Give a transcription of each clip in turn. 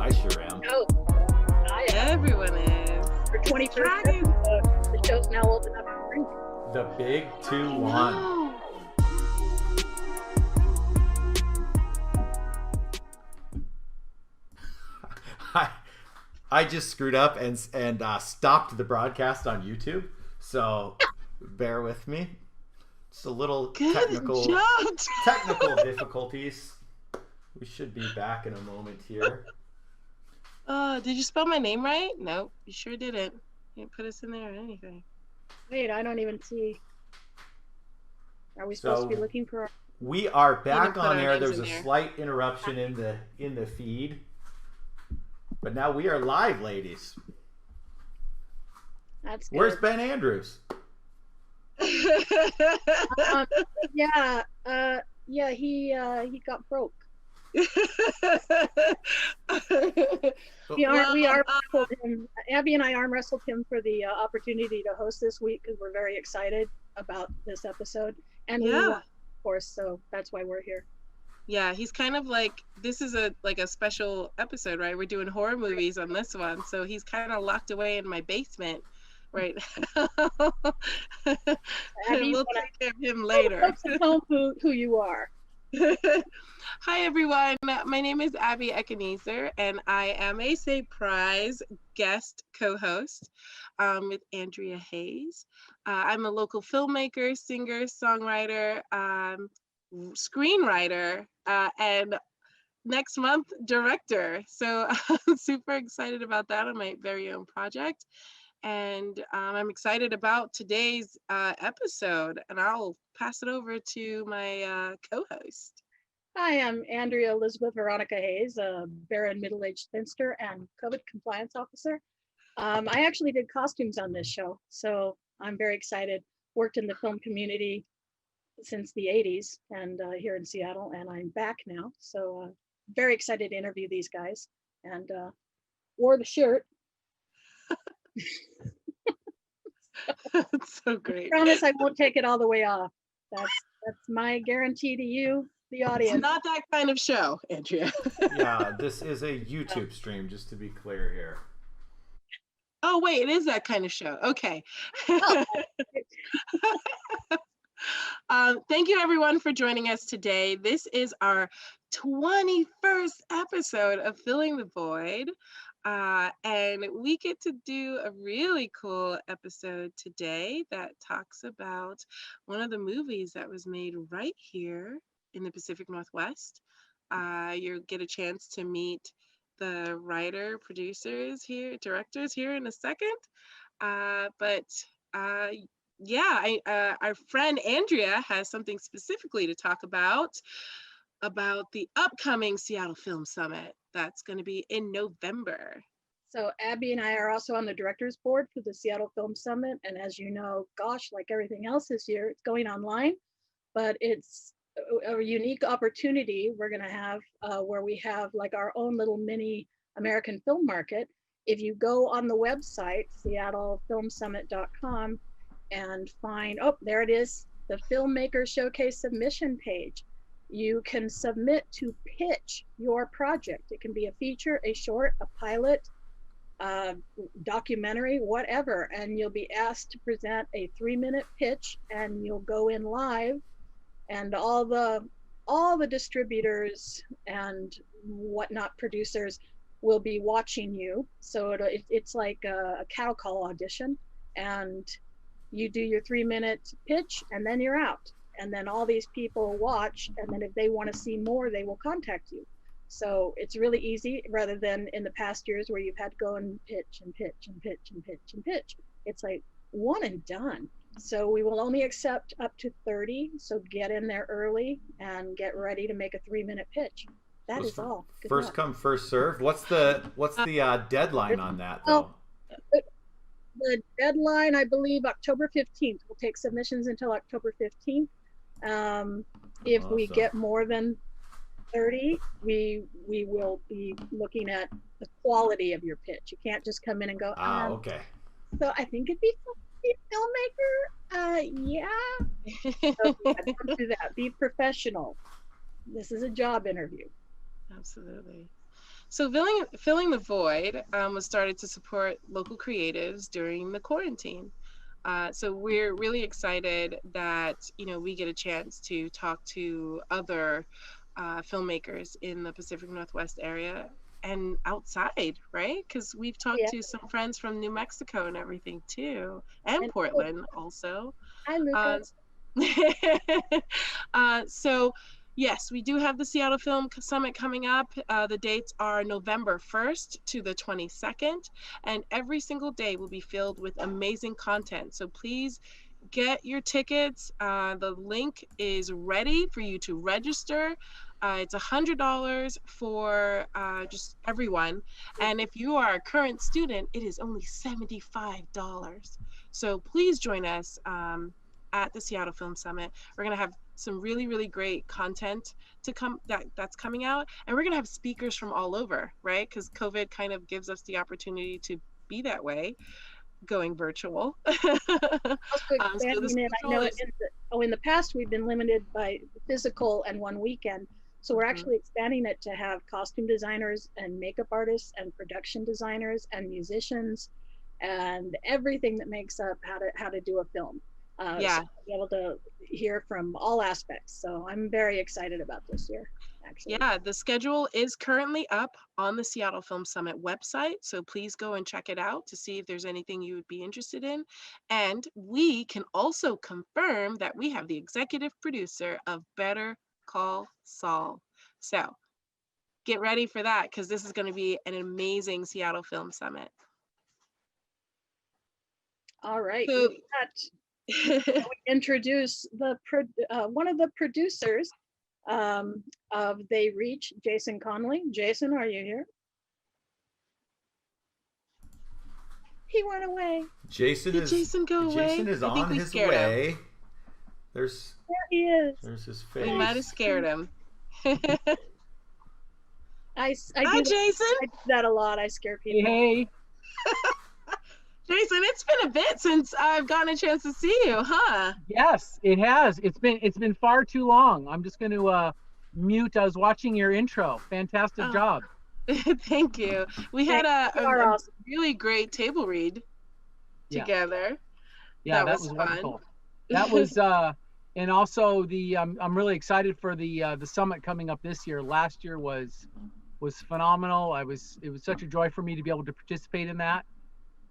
I sure am. Oh, I am. Everyone is. For 21st episode, the show's now old enough to drink. The big 2-1. I just screwed up and stopped the broadcast on YouTube, so bear with me. Just a little technical difficulties. We should be back in a moment here. Did you spell my name right? Nope, you sure didn't. You didn't put us in there or anything. Wait, I don't even see. Are we supposed to be looking for our... We are back on air. There's a slight interruption in the feed. But now we are live, ladies. That's good. Where's Ben Andrews? He got broke. We wrestled him. Abby and I arm wrestled him for the opportunity to host this week because we're very excited about this episode, and we won, of course. So that's why we're here. Yeah, he's kind of like, this is a special episode, right? We're doing horror movies on this one, so he's kind of locked away in my basement right now. We'll take care of him later. Folks at home who you are. Hi everyone, my name is Abby Eckaneser, and I am a surprise guest co-host with Andrea Hayes. I'm a local filmmaker, singer, songwriter, screenwriter, and next month director. So I'm super excited about that on my very own project, and I'm excited about today's episode, and I'll pass it over to my co-host. Hi, I'm Andrea Elizabeth Veronica Hayes, a barren middle-aged spinster and COVID compliance officer. I actually did costumes on this show, so I'm very excited. Worked in the film community since the 80s and here in Seattle, and I'm back now. So very excited to interview these guys, and wore the shirt. That's so great. I promise I won't take it all the way off. That's my guarantee to you, the audience. It's not that kind of show, Andrea. Yeah, this is a YouTube stream, just to be clear here. Oh wait, it is that kind of show. Okay. Thank you everyone for joining us today. This is our 21st episode of Filling the Void. And we get to do a really cool episode today that talks about one of the movies that was made right here in the Pacific Northwest. You'll get a chance to meet the writer, producers here, directors here in a second. Our friend Andrea has something specifically to talk about the upcoming Seattle Film Summit that's going to be in November. So Abby and I are also on the director's board for the Seattle Film Summit, and as you know, gosh, like everything else this year, it's going online, but it's a unique opportunity we're going to have where we have like our own little mini American film market. If you go on the website seattlefilmsummit.com and find, oh, there it is, the Filmmaker Showcase submission page. You can submit to pitch your project. It can be a feature, a short, a pilot, documentary, whatever, and you'll be asked to present a 3-minute pitch, and you'll go in live, and all the distributors and whatnot producers will be watching you. So it's like a cattle call audition, and you do your 3-minute pitch, and then you're out. And then all these people watch, and then if they want to see more, they will contact you. So it's really easy, rather than in the past years where you've had to go and pitch and pitch and pitch and pitch and pitch. It's like one and done. So we will only accept up to 30. So get in there early and get ready to make a 3-minute pitch. That is all. Good first luck. Come, first served. What's the deadline on that though? The deadline, I believe, October 15th. We'll take submissions until October 15th. If we get more than 30, we will be looking at the quality of your pitch. You can't just come in and go, okay. So I think it'd be a filmmaker. Yeah. So don't do that. Be professional. This is a job interview. Absolutely. So filling the void was started to support local creatives during the quarantine. So we're really excited that we get a chance to talk to other filmmakers in the Pacific Northwest area and outside, right? Because we've talked Yeah. to some friends from New Mexico and everything too, and Portland also. Hi, Luca. So yes, we do have the Seattle Film Summit coming up. The dates are November 1st to the 22nd, and every single day will be filled with amazing content. So please get your tickets. The link is ready for you to register. It's $100 for just everyone. And if you are a current student, it is only $75. So please join us at the Seattle Film Summit. We're going to have some really, really great content to come that's coming out. And we're going to have speakers from all over, right? Because COVID kind of gives us the opportunity to be that way, going virtual. Also expanding it. I know in the past we've been limited by physical and one weekend. So we're actually expanding it to have costume designers and makeup artists and production designers and musicians and everything that makes up how to do a film. So be able to hear from all aspects. So I'm very excited about this year, actually. Yeah, the schedule is currently up on the Seattle Film Summit website. So please go and check it out to see if there's anything you would be interested in. And we can also confirm that we have the executive producer of Better Call Saul. So get ready for that, because this is going to be an amazing Seattle Film Summit. All right. So, we introduce one of the producers of They Reach, Jason Connelly. Jason, are you here? He went away. Jason go away? Jason is on his way. There he is. There's his face. We might have scared him. Hi, Jason. I do that a lot. I scare people. Hey. Jason, it's been a bit since I've gotten a chance to see you, huh? Yes, it has. It's been far too long. I'm just going to mute. I was watching your intro. Fantastic job. Thank you. We had a really great table read together. Yeah, that was wonderful. That was and also I'm really excited for the summit coming up this year. Last year was phenomenal. It was such a joy for me to be able to participate in that.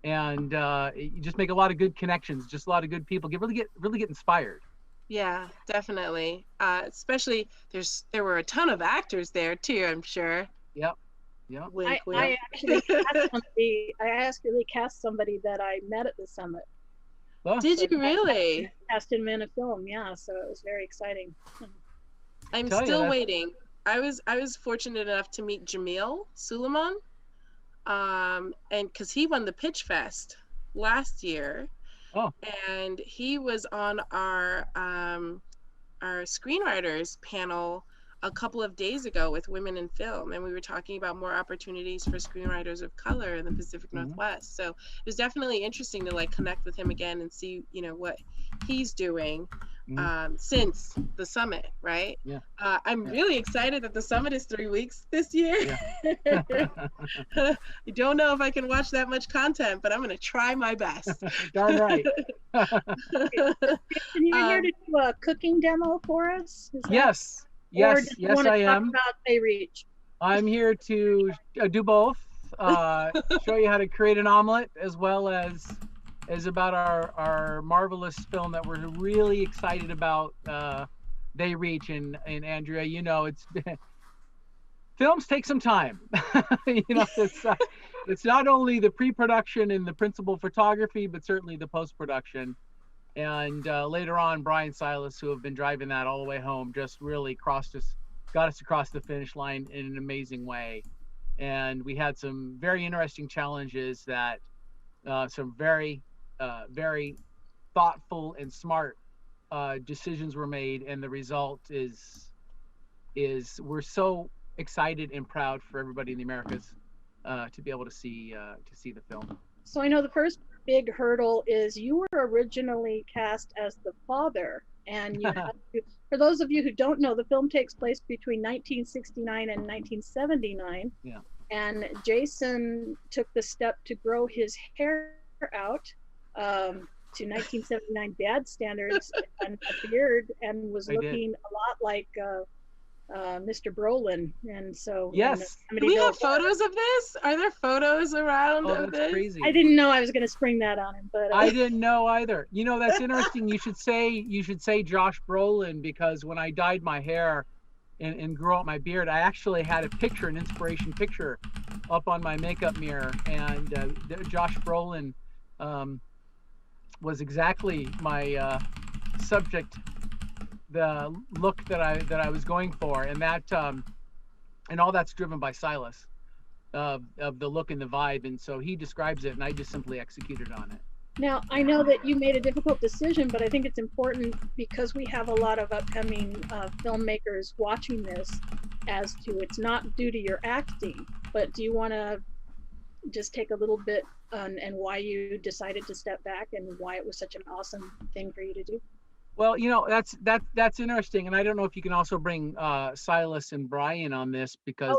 And you just make a lot of good connections, just a lot of good people really get inspired. Yeah, definitely. Especially there were a ton of actors there too, I'm sure. Yep. Wink, wink. I actually cast somebody that I met at the summit. Well, did you really? Cast him in a film, yeah. So it was very exciting. I'm still waiting. I was fortunate enough to meet Jamil Suleiman. And because he won the Pitch Fest last year, and he was on our screenwriters panel a couple of days ago with Women in Film, and we were talking about more opportunities for screenwriters of color in the Pacific Northwest. So it was definitely interesting to connect with him again and see what he's doing since the summit, right? Yeah. I'm really excited that the summit is 3 weeks this year. Yeah. I don't know if I can watch that much content, but I'm going to try my best. Darn right. Are you here to do a cooking demo for us? Yes, I am. About They Reach? I'm here to do both. Show you how to create an omelet, as well as about our marvelous film that we're really excited about. They Reach, and Andrea, it's films take some time. It's not only the pre-production and the principal photography, but certainly the post-production. And later on, Bry and Sylas, who have been driving that all the way home, just really got us across the finish line in an amazing way. And we had some very interesting challenges that some very, very thoughtful and smart decisions were made. And the result is we're so excited and proud for everybody in the Americas to be able to see the film. So I know the first big hurdle is you were originally cast as the father, and you had to, for those of you who don't know, the film takes place between 1969 and 1979. Yeah. and Jason took the step to grow his hair out to 1979 dad standards and a beard, and was looking a lot like Mr. Brolin. And so Yes. Do we have photos of this? Are there photos around of that's this? crazy. I didn't know I was going to spring that on him, but I didn't know either. You know, that's interesting. You should say Josh Brolin, because when I dyed my hair and grew out my beard, I actually had a picture, an inspiration picture, up on my makeup mirror, and Josh Brolin was exactly my subject, the look that I was going for, and that and all that's driven by Sylas, of the look and the vibe, and so he describes it, and I just simply executed on it. now I know that you made a difficult decision, but I think it's important because we have a lot of upcoming filmmakers watching this, as to it's not due to your acting, but do you want to just take a little bit on and why you decided to step back and why it was such an awesome thing for you to do? Well, you know, that's interesting, and I don't know if you can also bring Sylas and Brian on this, because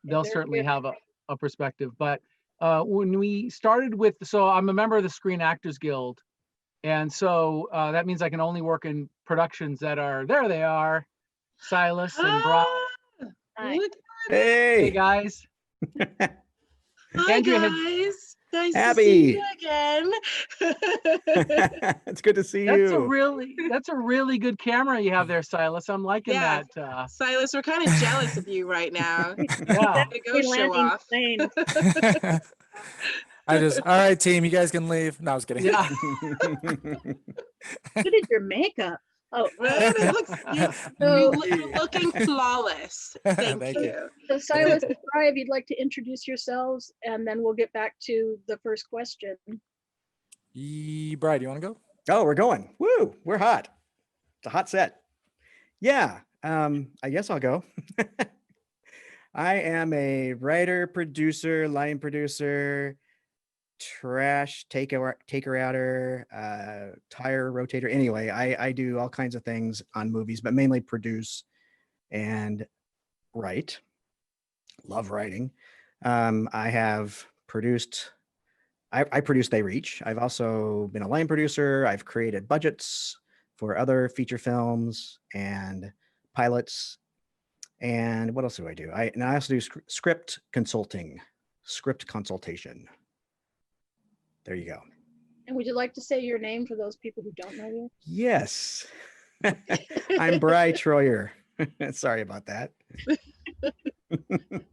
they'll certainly have a perspective. But when we started with, so I'm a member of the Screen Actors Guild, and so that means I can only work in productions that are, there they are, Sylas and Brian. Hey guys. Hi Andrea guys. Nice Abby. to see you again. It's good to see you. That's a really good camera you have there, Sylas. I'm liking that. Sylas, we're kind of jealous of you right now. Yeah. Go show off. All right, team, you guys can leave. No, I was kidding. Yeah. Who did your makeup? Oh, you're looking flawless. Thank you. So Sylas and Bry, if you'd like to introduce yourselves, and then we'll get back to the first question. Bry, do you want to go? Oh, we're going. Woo, we're hot. It's a hot set. Yeah, I guess I'll go. I am a writer, producer, line producer, trash taker outer, tire rotator. Anyway, I do all kinds of things on movies, but mainly produce and write. Love writing. I have produced, I produced They Reach. I've also been a line producer. I've created budgets for other feature films and pilots. And what else do I do? I also do script consulting, script consultation. There you go. And would you like to say your name for those people who don't know you? Yes. I'm Bry Troyer. Sorry about that.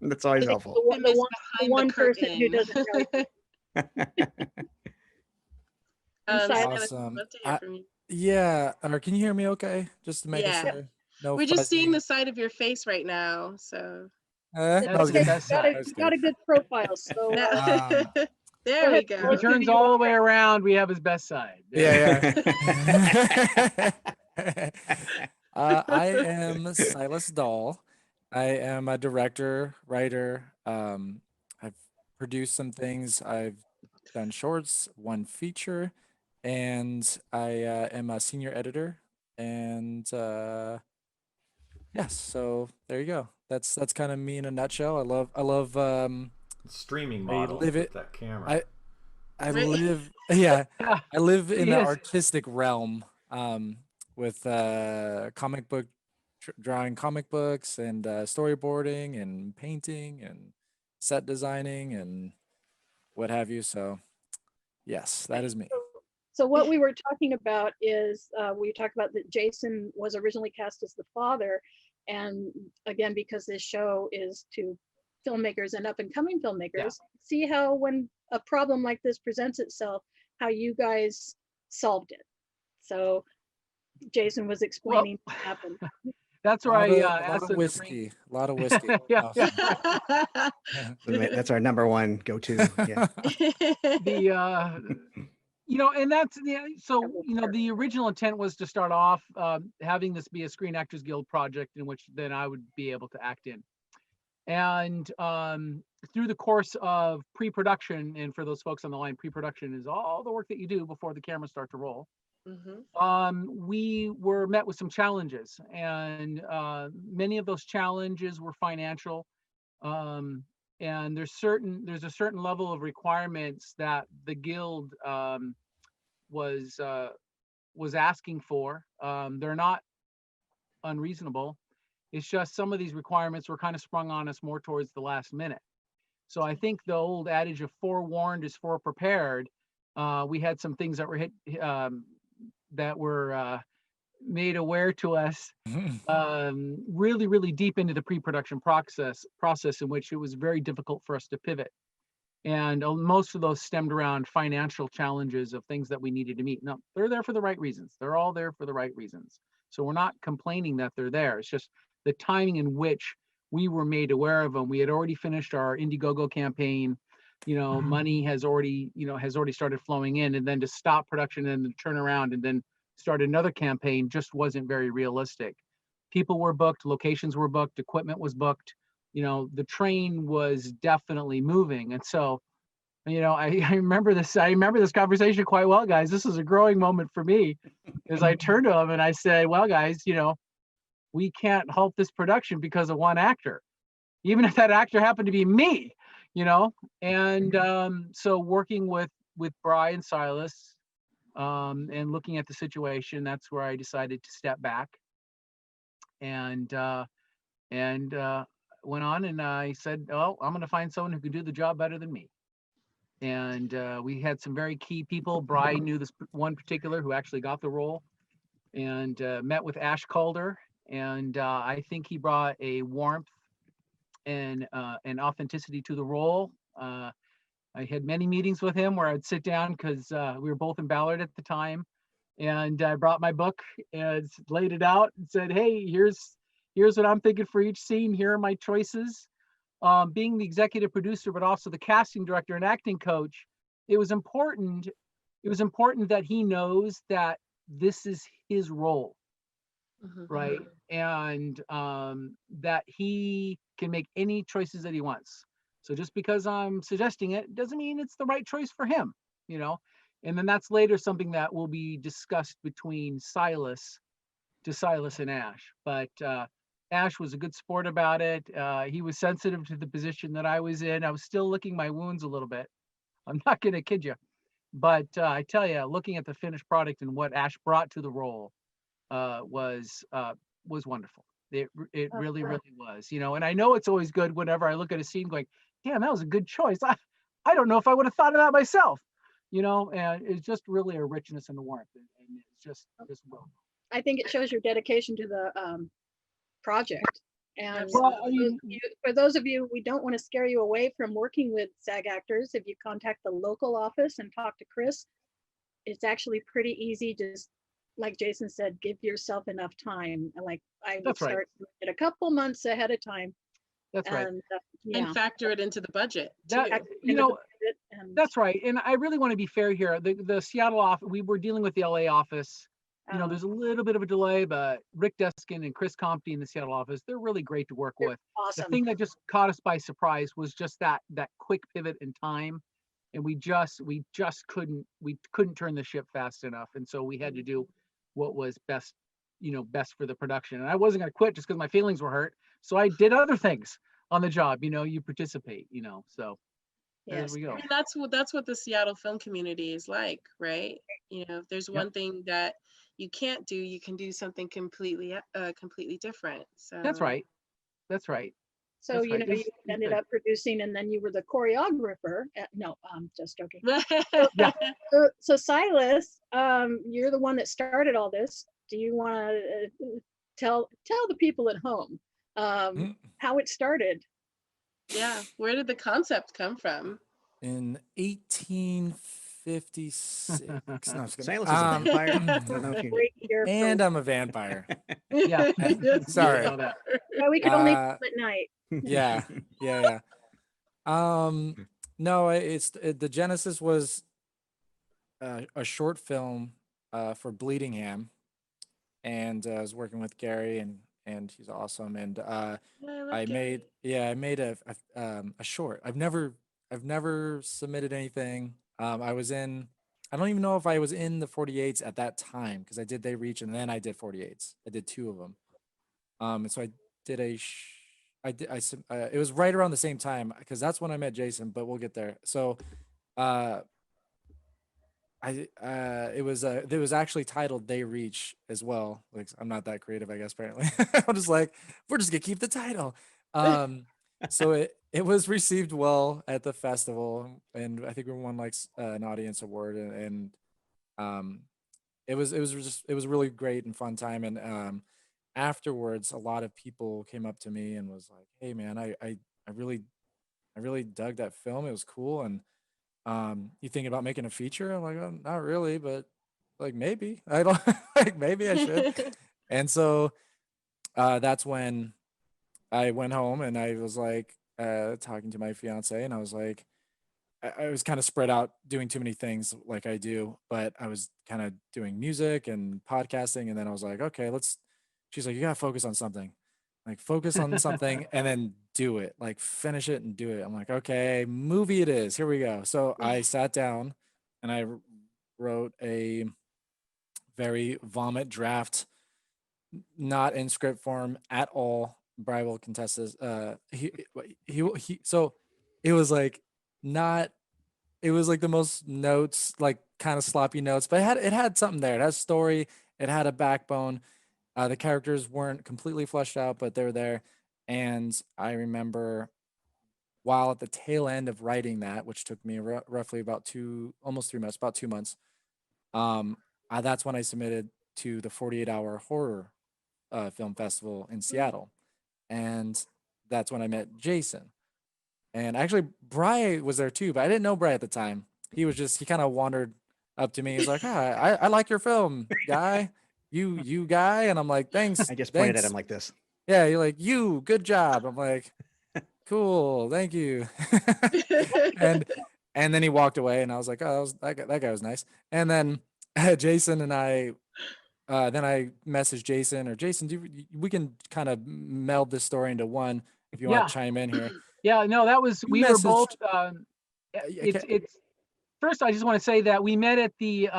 That's always helpful. The one person who doesn't know you. Awesome. Yeah, can you hear me okay? Just to make sure. No, we're just seeing the side of your face right now, so. Got a good profile, so. There we go. He turns all the way around. We have his best side. Yeah. I am Sylas Dall. I am a director, writer. I've produced some things. I've done shorts, one feature, and I am a senior editor. And yes, so there you go. That's kind of me in a nutshell. I love streaming model with that camera. I live I live in the artistic realm with comic book drawing comic books and storyboarding and painting and set designing and what have you. So yes, that is me. So what we were talking about is we talked about that Jason was originally cast as the father, and again, because this show is to filmmakers and up and coming filmmakers, see how when a problem like this presents itself, how you guys solved it. So Jason was explaining what happened. That's where I asked a lot of whiskey. Yeah. That's our number one go-to. Yeah. And that's the original intent was to start off having this be a Screen Actors Guild project in which then I would be able to act in. And through the course of pre-production, and for those folks on the line, pre-production is all the work that you do before the cameras start to roll. Mm-hmm. We were met with some challenges, and many of those challenges were financial. and there's a certain level of requirements that the guild was asking for. They're not unreasonable. It's just some of these requirements were kind of sprung on us more towards the last minute. So I think the old adage of forewarned is foreprepared. We had some things that were made aware to us really, really deep into the pre-production process in which it was very difficult for us to pivot. And most of those stemmed around financial challenges of things that we needed to meet. No, they're there for the right reasons. They're all there for the right reasons. So we're not complaining that they're there. It's just the timing in which we were made aware of them. We had already finished our Indiegogo campaign. Money has already started flowing in, and then to stop production and to turn around and then start another campaign just wasn't very realistic. People were booked, locations were booked, equipment was booked. The train was definitely moving. And so, I remember this conversation quite well, guys. This is a growing moment for me as I turned to them and I said, well, guys, we can't halt this production because of one actor, even if that actor happened to be me, and so working with Bry and Sylas and looking at the situation, that's where I decided to step back and went on, and I said, oh, I'm going to find someone who could do the job better than me. And we had some very key people. Bry knew this one particular who actually got the role, and met with Ash Calder. And I think he brought a warmth and an authenticity to the role. I had many meetings with him where I'd sit down because we were both in Ballard at the time. And I brought my book and laid it out and said, hey, here's what I'm thinking for each scene. Here are my choices. Being the executive producer, but also the casting director and acting coach, it was important that he knows that this is his role. Right. And that he can make any choices that he wants. So just because I'm suggesting it doesn't mean it's the right choice for him, and then that's later something that will be discussed between Sylas and Ash. But Ash was a good sport about it. He was sensitive to the position that I was in. I was still licking my wounds a little bit. I'm not going to kid you. But I tell you, looking at the finished product and what Ash brought to the role was wonderful. It really, really was, and I know it's always good whenever I look at a scene going, damn, that was a good choice. I don't know if I would have thought of that myself, and it's just really a richness and a warmth. And it's just well. I think it shows your dedication to the project. And for those of you, we don't want to scare you away from working with SAG actors. If you contact the local office and talk to Chris, it's actually pretty easy. Just like Jason said, give yourself enough time. Like I would start it a couple months ahead of time. That's right. And factor it into the budget. That's right. And I really want to be fair here. The Seattle office, we were dealing with the LA office. There's a little bit of a delay, but Rick Deskin and Chris Compte in the Seattle office, they're really great to work with. Awesome. The thing that just caught us by surprise was just that quick pivot in time. And we just couldn't turn the ship fast enough. And so we had to do what was best for the production. And I wasn't going to quit just because my feelings were hurt. So I did other things on the job. You participate, so there we go. And that's what the Seattle film community is like, right? If there's one thing that you can't do, you can do something completely different. So That's right. So you ended up producing, and then you were the choreographer. No, I'm just joking. So Sylas, you're the one that started all this. Do you want to tell the people at home how it started? Yeah, where did the concept come from? In 1856. No, Sylas is a vampire. I don't know if you... And I'm a vampire. Yeah. Sorry. Well, we could only film at night. Yeah. No, the genesis was a short film for Bleedingham, and I was working with Gary, and he's awesome. And I made a short. I've never submitted anything. I don't even know if I was in the 48s at that time, because I did They Reach and then I did 48s. I did 2 of them. And so I did I did. It was right around the same time because that's when I met Jason. But we'll get there. So, uh, it was actually titled "They Reach" as well. Like I'm not that creative, I guess. Apparently, I'm just like we're just gonna keep the title. So it was received well at the festival, and I think we won like an audience award, and um, it was a really great and fun time, and afterwards, a lot of people came up to me and was like, "Hey, man, I really I really dug that film. It was cool, and you thinking about making a feature?" I'm like, "Oh, not really, but like maybe I don't like maybe I should." And so that's when I went home and I was like talking to my fiance, and I was like, I was kind of spread out doing too many things like I do, but I was kind of doing music and podcasting, and then I was like, okay, let's. She's like, you gotta focus on something, like focus on something, and then do it, like finish it and do it. I'm like, okay, movie it is. Here we go. So I sat down, and I wrote a very vomit draft, not in script form at all. Bry will contest this. So it was like not it was like the most notes, like kind of sloppy notes, but it had something there. It had a story, it had a backbone. The characters weren't completely fleshed out, but they were there. And I remember while at the tail end of writing that, which took me roughly about almost 3 months, about 2 months, um, that's when I submitted to the 48-hour horror film festival in Seattle, and that's when I met Jason. And actually, Bry was there too, but I didn't know Bry at the time. He kind of wandered up to me. He's like, "Hi, I like your film, guy. You guy." And I'm like, "Thanks, I just pointed at thanks." him like this. Yeah, you're like, good job. I'm like, cool, thank you. and and then he walked away, and I was like, oh, that guy was nice. And then Jason and I, then I messaged Jason, or Jason, we can kind of meld this story into one if you want Yeah. to chime in here. Yeah, no, that was You we were both. messaged. It's first. I just want to say that we met at the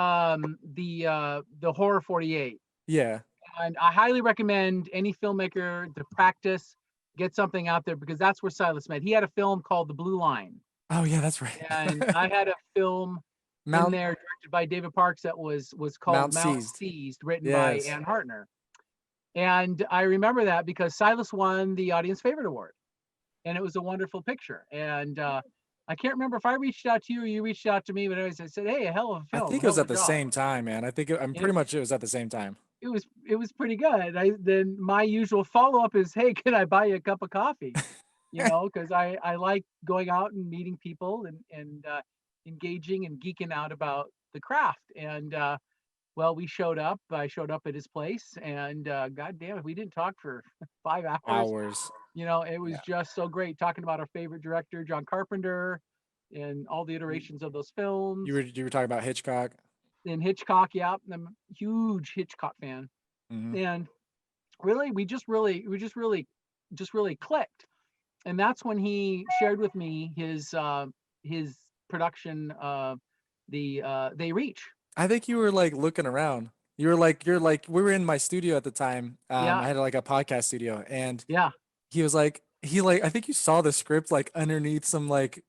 Horror 48, Yeah. and I highly recommend any filmmaker to practice, get something out there, because that's where Sylas met. He had a film called The Blue Line, Oh yeah, that's right. and I had a film in Mount there directed by David Parks that was called Mount Seized, written by Yes. Ann Hartner. And I remember that because Sylas won the Audience Favorite Award, and it was a wonderful picture. And I can't remember if I reached out to you or you reached out to me, but anyways, I said, "Hey, a hell of a I film." think it hell was of at a the job." same time, man. I'm pretty much it was at the same time. It was pretty good. Then my usual follow up is, "Hey, can I buy you a cup of coffee?" Because I like going out and meeting people and engaging and geeking out about the craft. And well, we showed up. I showed up at his place, and God damn it, we didn't talk for 5 hours. Hours. It was just so great talking about our favorite director, John Carpenter, and all the iterations of those films. You were talking about Hitchcock. And Hitchcock, yeah, I'm a huge Hitchcock fan. Mhm. And really, we just really clicked. And that's when he shared with me his production of the They Reach. I think you were like looking around. You're like we were in my studio at the time. Yeah. I had like a podcast studio, and Yeah. he was like I think you saw the script like underneath some like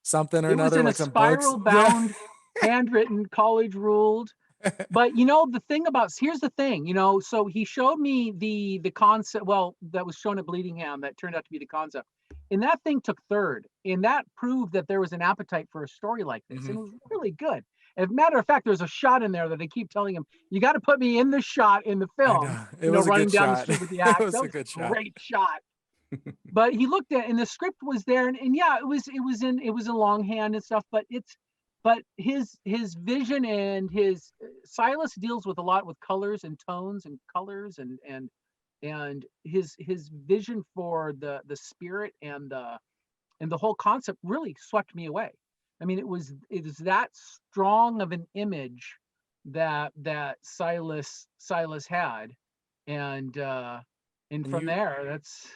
something or It was another, in like a some books. spiral bound, handwritten, college ruled. But the thing about, here's the thing, so he showed me the concept, well, that was shown at Bleedingham, that turned out to be the concept. And that thing took third. And that proved that there was an appetite for a story like this. Mhm. And it was really good. As a matter of fact, there's a shot in there that they keep telling him, you got to put me in the shot in the I film. know. It was a running good down shot. the street with the axe. It was That a was good a shot. great shot. But he looked at, and the script was there, and yeah, it was in longhand and stuff, but his vision and his Sylas deals with a lot with colors and tones and colors and his vision for the spirit and the whole concept really swept me away. I mean, it was that strong of an image that Sylas had, and from there, that's.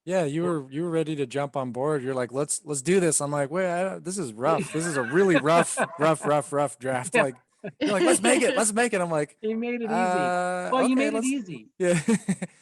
Yeah, you were ready to jump on board. You're like, let's do this. I'm like, wait, this is rough. This is a really rough draft. Yeah. Like, you're like, let's make it. I'm like, You made it easy. Well, you okay, made it easy. Yeah.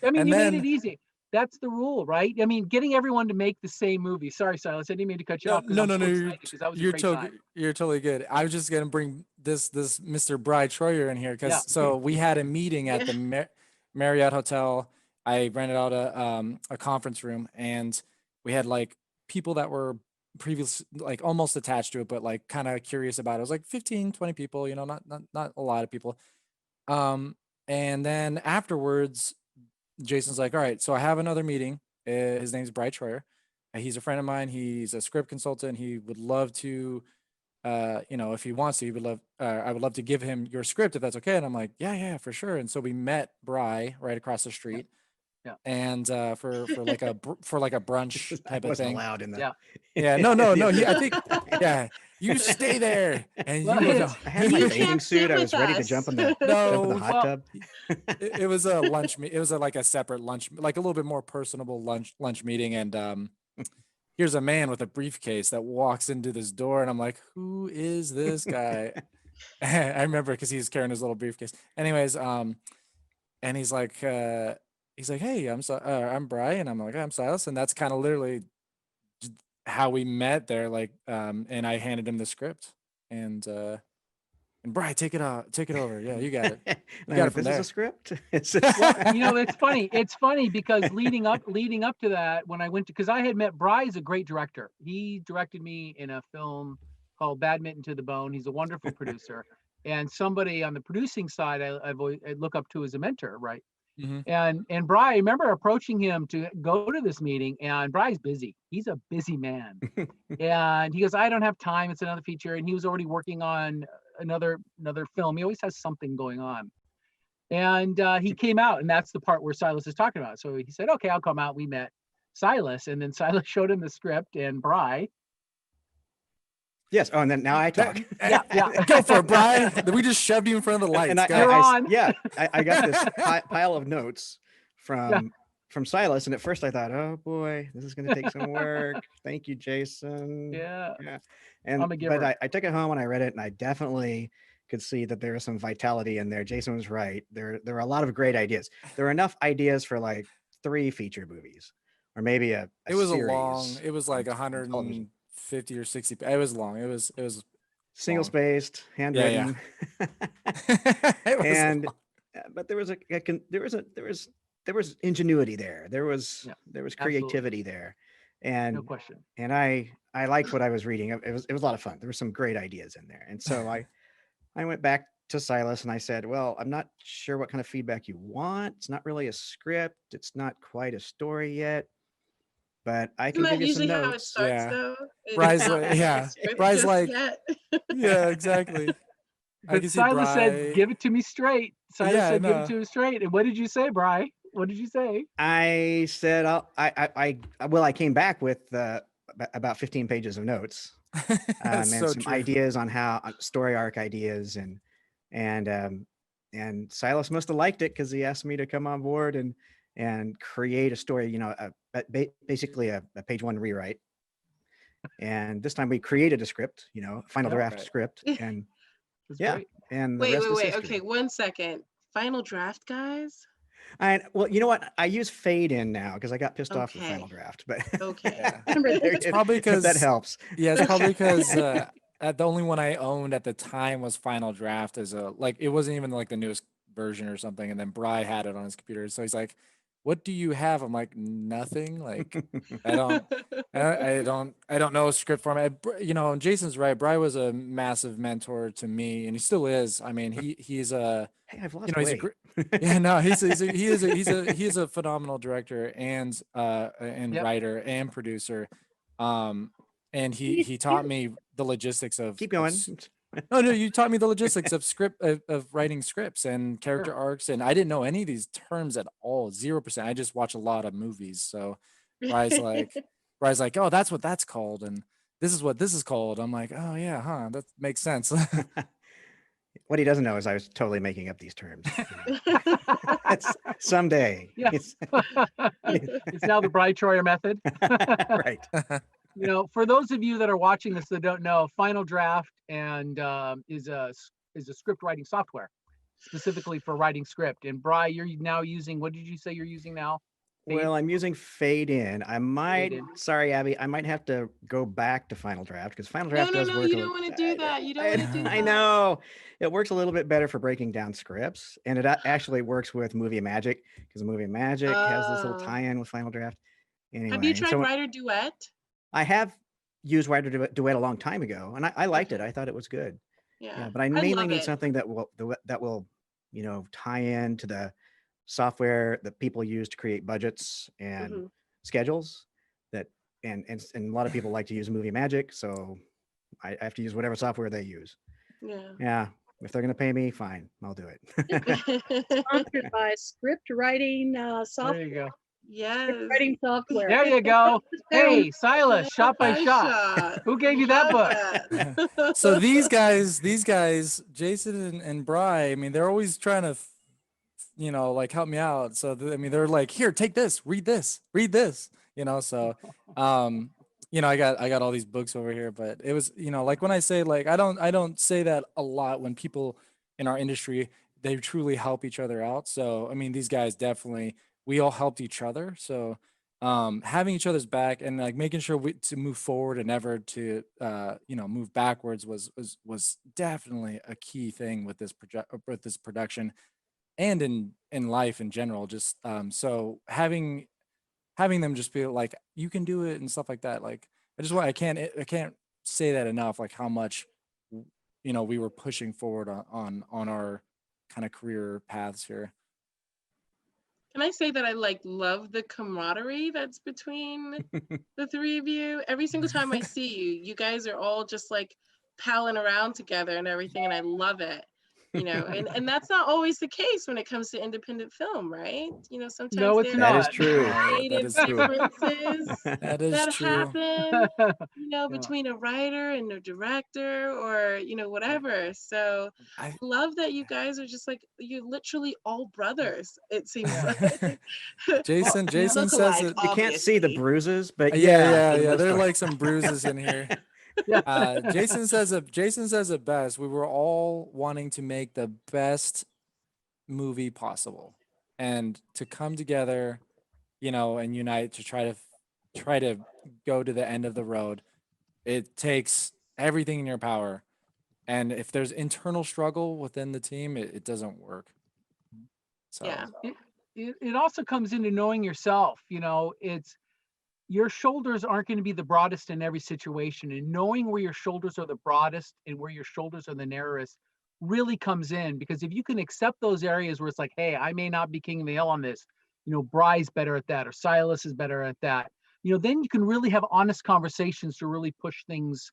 I mean, And you then, made it easy. that's the rule, right? I mean, getting everyone to make the same movie. Sorry, Sylas, I didn't mean to cut you off. No, I'm no, so no. excited because that was a great time. You're totally good. I was just gonna bring this Mr. Bry Troyer in here Yeah. because so we had a meeting at Yeah. the Marriott Hotel. I rented out a conference room, and we had like people that were previous like almost attached to it, but like kind of curious about it. It was like 15, 20 people, you know, not a lot of people. And then afterwards, Jason's like, all right, so I have another meeting. His name's Bry Troyer. He's a friend of mine. He's a script consultant. He would love to, you know, if he wants to, he would love, I would love to give him your script if that's okay. And I'm like, yeah, for sure. And so we met Bry right across the street. Yeah. And for like a brunch I type of wasn't thing. allowed in the. Yeah. Yeah, no. I think, yeah, you stay there, and Well, you will. it's- I had my You bathing can't suit. sit I was with ready to us. jump in the No, hot well, tub. It was a lunch meet. It was like a separate lunch, like a little bit more personable lunch meeting. And here's a man with a briefcase that walks into this door, and I'm like, who is this guy? I remember because he's carrying his little briefcase. Anyways, and he's like, hey, I'm Bry, and I'm like, I'm Sylas, and that's kind of literally how we met there. Like, and I handed him the script, and Bry, take it over. Yeah, you got it. And You I got went, it from this is there. a script. It's Well, you know, it's funny. It's funny because leading up to that, when I went to, because I had met Bry's a great director. He directed me in a film called Badminton to the Bone. He's a wonderful producer, and somebody on the producing side I look up to as a mentor, right? Mhm. And Bry, I remember approaching him to go to this meeting, and Bry's busy. He's a busy man, and he goes, I don't have time. It's another feature, and he was already working on another film. He always has something going on. And he came out, and that's the part where Sylas is talking about. So he said, okay, I'll come out. We met Sylas, and then Sylas showed him the script, and Bry. Yes. Oh, and then now I talk. Yeah. Go for it, Bry. We just shoved you in front of the lights. And Go. You're on. I got this pile of notes from Sylas, and at first I thought, oh boy, this is going to take some work. Thank you, Jason. Yeah. And I'm a giver. but I took it home and I read it, and I definitely could see that there was some vitality in there. Jason was right. There were a lot of great ideas. There were enough ideas for like 3 feature movies, or maybe a It was series. a long. It was like on television. 150 or 60. It was long. It was Single long. spaced, handwritten. It was And long. but there was ingenuity there. There was creativity there, and No question. and I liked what I was reading. It was a lot of fun. There were some great ideas in there, and so I went back to Sylas and I said, well, I'm not sure what kind of feedback you want. It's not really a script. It's not quite a story yet, but I can Isn't give that you some usually how it notes. starts, Yeah. though? It's Bry's not like- a yeah. script Bry's just like- yet. Yeah, exactly. I But can see Sylas Bry. said, give it to me straight. Sylas Yeah, said, give no. it to me straight. And what did you say, Bry? What did you say? I said, I came back with about 15 pages of notes. That's And so some true. ideas on how story arc ideas, and Sylas must have liked it because he asked me to come on board and create a story, you know, basically a page 1 rewrite. And this time we created a script, you know, final Yeah. draft Right. script, and That's yeah, great. and the Wait, rest is wait. history. Okay, 1 second. Final draft, guys. Well, you know what? I use fade in now because I got pissed off with final Okay. draft, but Okay. Yeah. Remember that. It's probably if that 'cause- helps. Yeah, it's probably because the only one I owned at the time was Final Draft as it wasn't even like the newest version or something. And then Bry had it on his computer. So he's like, what do you have? I'm like, nothing. Like, I don't know script format. You know, and Jason's right. Bry was a massive mentor to me, and he still is. I mean, he's a, Hey, I've lost you know, he's a weight. great, yeah, no, he is a phenomenal director and Yep. writer and producer. And he taught me the logistics of Keep going. No, you taught me the logistics of of writing scripts and character arcs, and I didn't know any of these terms at all. 0%. I just watch a lot of movies. So Bry's like, oh, that's what that's called, and this is what this is called. I'm like, oh yeah, huh? That makes sense. What he doesn't know is I was totally making up these terms. You know. It's someday. Yeah. It's It's now the Bry Troyer method. right. You know, for those of you that are watching this that don't know, Final Draft and is a script writing software specifically for writing script. And Bry, you're now using, what did you say you're using now? Well, I'm using fade in. I might, in. sorry, Abby, I might have to go back to Final Draft because Final No, Draft no, does no, work. you don't want to do that. You don't want to do I that. know it works a little bit better for breaking down scripts, and it actually works with Movie Magic because Movie Magic has this little Oh. tie-in with Final Draft. Anyway, Have you tried so Writer Duet? I have used Writer Duet a long time ago, and I liked it. Okay. I thought it was good. Yeah, But I I mainly love need it. something that will tie in to the software that people use to create budgets and Mhm. schedules. That and a lot of people like to use Movie Magic, so I have to use whatever software they use. Yeah. Yeah, if they're gonna pay me, fine, I'll do it. Sponsored by script writing There software. you go. Yes. Script writing software. There you go. Hey, Sylas, shot by Nice shot. shot. Who gave you that book? Love that. So these guys, Jason and Bry, I mean, they're always trying to, like help me out. So I mean, they're like, here, take this, read this. So, I got all these books over here, but it was, like when I say, like, I don't say that a lot when people in our industry, they truly help each other out. So, I mean, these guys definitely, we all helped each other. So, having each other's back and like making sure to move forward and never to move backwards was definitely a key thing with this production and in life in general. Just so having them just be like, you can do it and stuff like that. Like I can't say that enough, like how much we were pushing forward on our kind of career paths here. Can I say that I love the camaraderie that's between the three of you? Every single time I see you, you guys are all just like palling around together and everything, and I love it. And that's not always the case when it comes to independent film, right? Sometimes No, it's there not. That is true. creative differences That happen, Yeah. between a writer and a director or, whatever. So I love that you guys are just like, you're literally all brothers, it seems like. Jason Look says alike, it. You can't see the obviously. bruises, but Yeah. for the most There are part. like some bruises in here. Jason says it best. We were all wanting to make the best movie possible, and to come together, and unite to try to go to the end of the road. It takes everything in your power, and if there's internal struggle within the team, it doesn't work. So Yeah. It also comes into knowing yourself. It's your shoulders aren't going to be the broadest in every situation, and knowing where your shoulders are the broadest and where your shoulders are the narrowest really comes in, because if you can accept those areas where it's like, hey, I may not be king of the hill on this, Bry's better at that, or Sylas is better at that, then you can really have honest conversations to really push things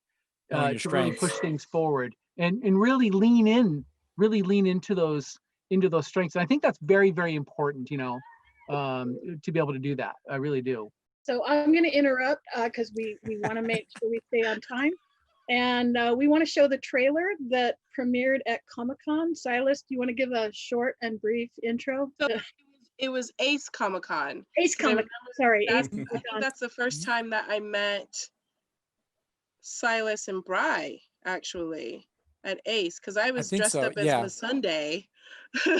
forward and really lean into those strengths. And I think that's very, very important, to be able to do that. I really do. So I'm going to interrupt because we want to make sure we stay on time. And we want to show the trailer that premiered at Comic-Con. Sylas, do you want to give a short and brief intro? So it was Ace Comic-Con. Ace Comic-Con, sorry. I Ace think Comic-Con. that's the first time that I met Sylas and Bry, actually, at Ace, because I was dressed up as Miss Sunday.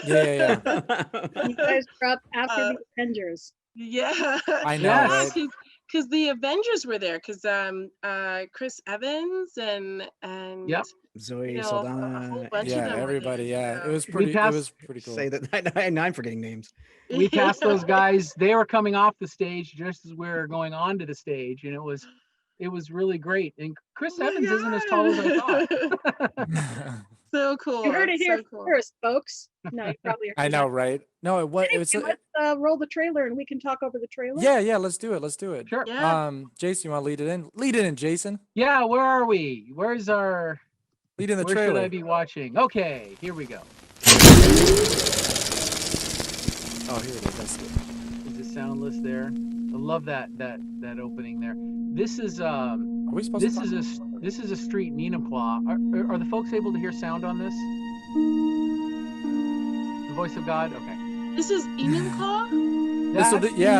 Yeah. You guys were up after the Avengers. Yeah. I know, right? Because the Avengers were there, because Chris Evans and Yep. Zoe a Saldana. whole bunch of them were everybody. there, Yeah, so. it was pretty cool. Say that I'm forgetting names. We passed those guys. They were coming off the stage just as we were going on to the stage, and it was really great. And Chris Evans isn't as tall as I thought. So cool. You heard it here cool. first, folks. No, you probably heard I know, it. right? No, Let's roll the trailer and we can talk over the trailer. Yeah, let's do it. Sure. Yeah. Jason, you want to lead it in? Lead it in, Jason. Yeah, where are we? Where's our lead in the where trailer? should I be watching? Okay, here we go. Oh, here it is. That's it. Is the soundless there? I love that opening there. This is Are we supposed to this is a street in Enumclaw. Are the folks able to hear sound on this? The voice of God? Okay. This is Enumclaw?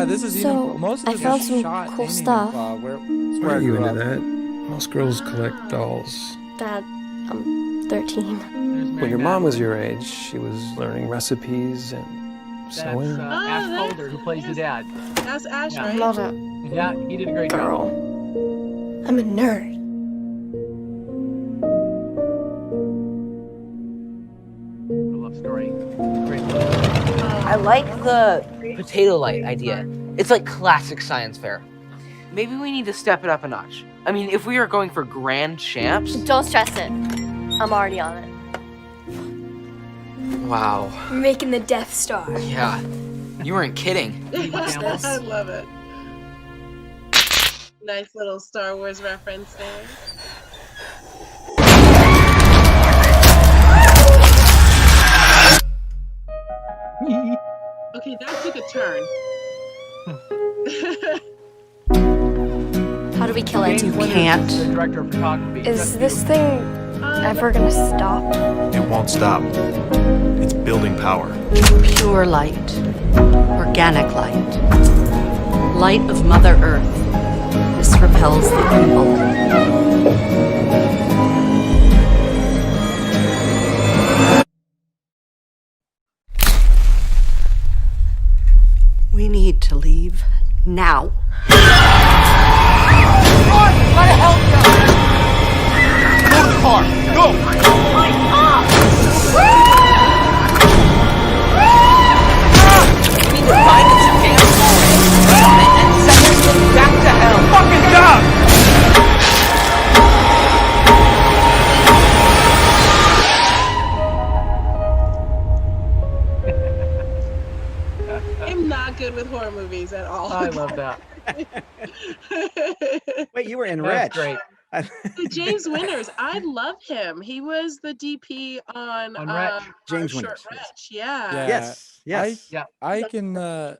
This is So, most of I this found is some shot cool in stuff. Enumclaw, Why are you I grew into up. that? Most girls collect dolls. Dad, I'm 13. There's When Mary your mom was Madaline. your age, she was learning recipes and That's sewing. Ash that's Folder, who plays the dad. That's Ash, Yeah. right? I'm not a Yeah, he did a great girl. job. I'm a nerd. What a love story. Great. I like the potato light idea. It's like classic science fair. Maybe we need to step it up a notch. I mean, if we are going for grand champs. Don't stress it. I'm already on it. Wow. We're making the Death Star. Yeah. You weren't kidding. I love it. Nice little Star Wars reference there. Okay, that took a turn. How do we kill it? James Winters can't. is the director of photography. Is Just this thing ever gonna stop? It won't stop. It's building power. Pure light, organic light, light of Mother Earth. This repels the evil. We need to leave now. We need to find this damn hallway and send this thing back to hell. Fucking dog! I'm not good with horror movies at all. I love that. Wait, you were in That's Red. great. James Winters, I love him. He was the DP on Wretch. James Short Winters, yes. Wretch. Yeah. Yeah. Yes, yes. Yeah. I can. Oh,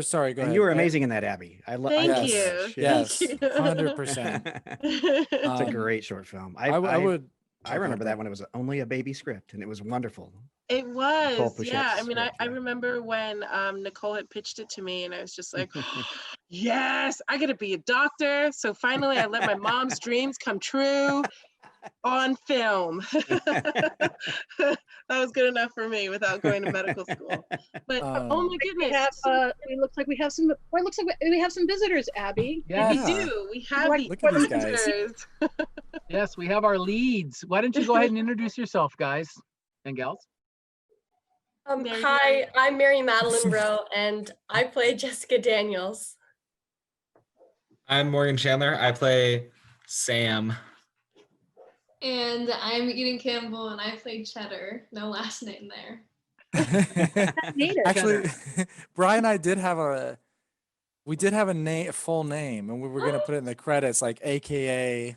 sorry. Go And ahead. you were amazing in that, Abby. I love. Thank Yes. you. Yes. Thank you. 100%. It's a Um, great short film. I would. I remember that when it was only a baby script, and it was wonderful. It was, Puchet's yeah. I mean, I script, yeah. remember when Nicole had pitched it to me, and I was just like, yes, I gotta be a doctor. So finally, I let my mom's dreams come true on film. That was good enough for me without going to medical school. But oh my We goodness, have, it looks like we have some. Well, it looks like we have some visitors, Abby. Yes. we do. We have What- the Look at these guys. visitors. Yes, we have our leads. Why don't you go ahead and introduce yourself, guys and gals? Mary Hi, I'm Mary Madaline Rowe, and I play Jessica Daniels. I'm Morgan Chandler. I play Sam. And I'm Eden Campbell, and I played Cheddar. No last name there. Native. Actually, Brian and I did have a name, a full name, and we were gonna put it in the credits, like AKA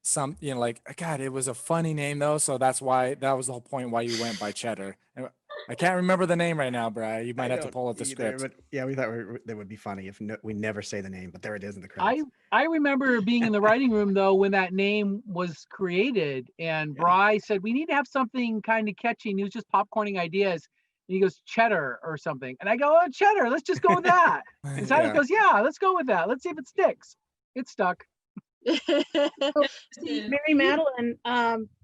some, like, God, it was a funny name though, so that was the whole point why you went by Cheddar. And I can't remember the name right now, Brian. You might have to pull up the Either, script. but yeah, we thought that would be funny if we never say the name, but there it is in the credits. I remember being in the writing room though when that name was created, and Bry said we need to have something kind of catchy. And he was just popcorning ideas. And he goes, Cheddar or something. And I go, oh, Cheddar, let's just go with that. And Silas goes, yeah, let's go with that. Let's see if it sticks. It stuck. See, Mary Madaline,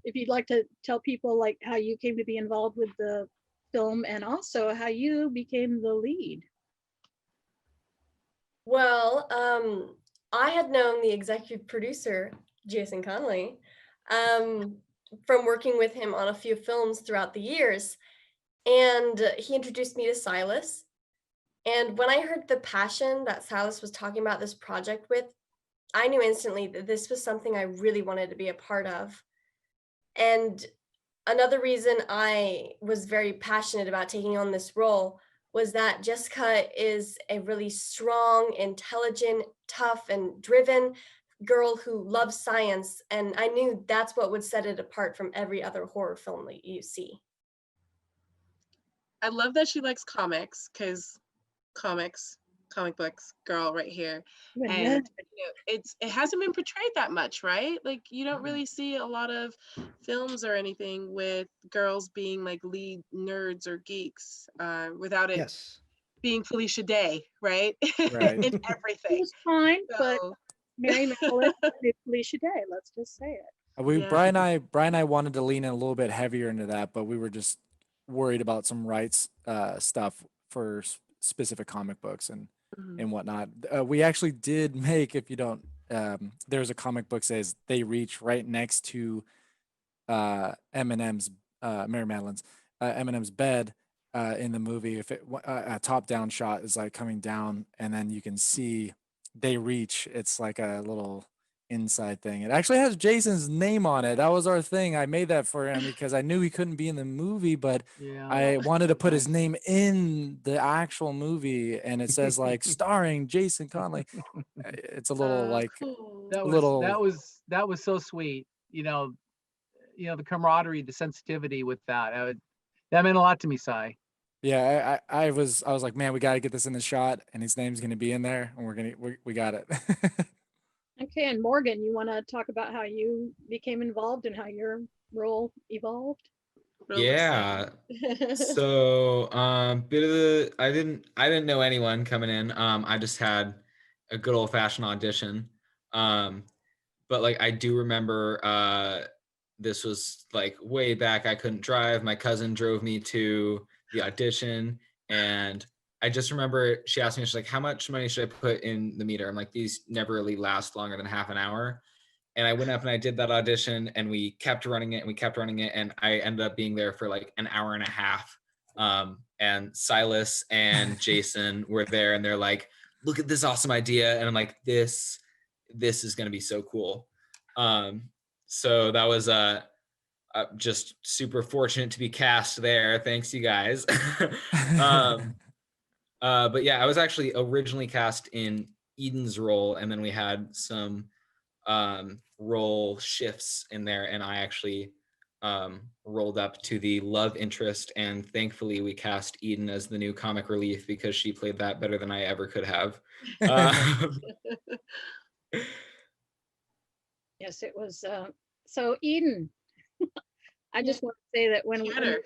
if you'd like to tell people like how you came to be involved with the film and also how you became the lead. Well, I had known the executive producer, Jason Connelly, from working with him on a few films throughout the years. And he introduced me to Sylas. And when I heard the passion that Sylas was talking about this project with, I knew instantly that this was something I really wanted to be a part of. And another reason I was very passionate about taking on this role was that Jessica is a really strong, intelligent, tough, and driven girl who loves science. And I knew that's what would set it apart from every other horror film that you see. I love that she likes comics, because comic books girl right here. Yeah. And it hasn't been portrayed that much, right? Like you don't really see a lot of films or anything with girls being like lead nerds or geeks without it being Felicia Day, right? Right. In everything. It was fine, but So- Mary Madaline did Felicia Day. Let's just say it. Brian and I wanted to lean in a little bit heavier into that, but we were just worried about some rights stuff for specific comic books, and and whatnot. We actually did make, if you don't, there's a comic book says they reach right next to Eminem's, Mary Madeline's, Eminem's bed in the movie. If it a top down shot is like coming down, and then you can see they reach. It's like a little inside thing. It actually has Jason's name on it. That was our thing. I made that for him because I knew he couldn't be in the movie, but Yeah. I wanted to put his name in the actual movie, and it says like starring Jason Connelly. It's a little like Cool. That a was little. that was so sweet. The camaraderie, the sensitivity with that. That meant a lot to me, Sai. Yeah, I was like, man, we got to get this in the shot, and his name's gonna be in there, and we got it. Okay, and Morgan, you want to talk about how you became involved and how your role evolved? Yeah. So I didn't know anyone coming in. I just had a good old fashioned audition. But like I do remember this was like way back. I couldn't drive. My cousin drove me to the audition, and I just remember she asked me, she's like, how much money should I put in the meter? I'm like, these never really last longer than half an hour. And I went up and I did that audition, and we kept running it and we kept running it. And I ended up being there for like an hour and a half. And Sylas and Jason were there, and they're like, look at this awesome idea. And I'm like, this is going to be so cool. So that was just super fortunate to be cast there. Thanks, you guys. But yeah, I was actually originally cast in Eden's role, and then we had some role shifts in there, and I actually rolled up to the love interest, and thankfully we cast Eden as the new comic relief because she played that better than I ever could have. Yes, it was. So Eden, I just want to say that when Cheddar.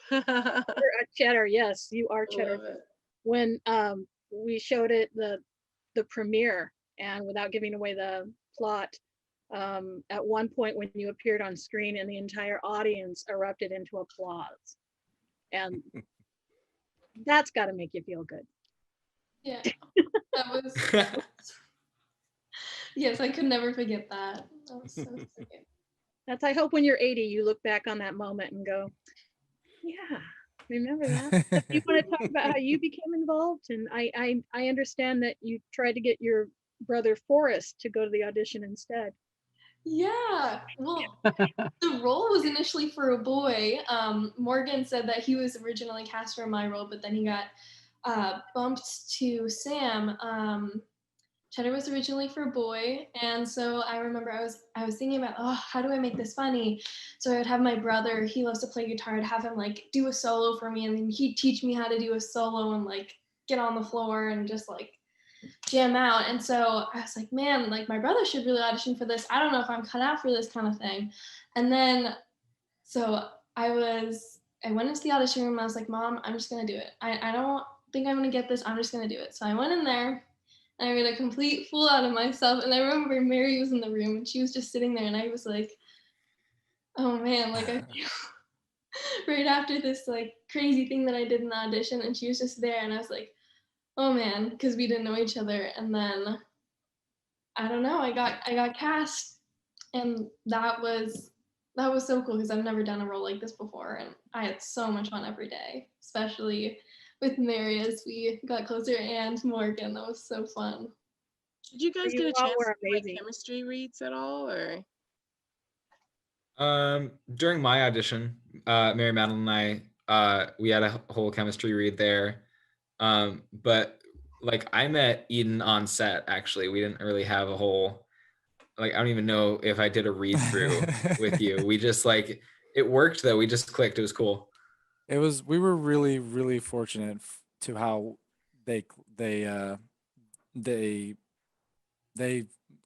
Cheddar, yes, you are Cheddar. When we showed it the premiere, and without giving away the plot, at one point when you appeared on screen, and the entire audience erupted into applause, and that's got to make you feel good. Yeah, that was. Yes, I could never forget that. That was so sweet. That's, I hope when you're 80, you look back on that moment and go, yeah, remember that. So you want to talk about how you became involved? And I understand that you tried to get your brother Forrest to go to the audition instead. Yeah, well, the role was initially for a boy. Morgan said that he was originally cast for my role, but then he got bumped to Sam. Cheddar was originally for a boy, and so I remember I was thinking about, oh, how do I make this funny? So I would have my brother, he loves to play guitar, I'd have him like do a solo for me, and then he'd teach me how to do a solo and like get on the floor and just like jam out. And so I was like, man, like my brother should really audition for this. I don't know if I'm cut out for this kind of thing. And then so I went into the audition room, and I was like, Mom, I'm just gonna do it. I don't think I'm gonna get this, I'm just gonna do it. So I went in there, and I made a complete fool out of myself. And I remember Mary was in the room, and she was just sitting there, and I was like, oh man, like I feel right after this like crazy thing that I did in the audition, and she was just there, and I was like, oh man, because we didn't know each other. And then I don't know, I got cast, and that was so cool because I've never done a role like this before, and I had so much fun every day, especially with Mary as we got closer, and Morgan. That was so fun. Did you guys get a chance to do like chemistry reads at all, or? During my audition, Mary Madaline and I, we had a whole chemistry read there. But like I met Eden on set, actually. We didn't really have a whole, like, I don't even know if I did a read through with you. We just like, it worked though. We just clicked. It was cool. We were really, really fortunate to how they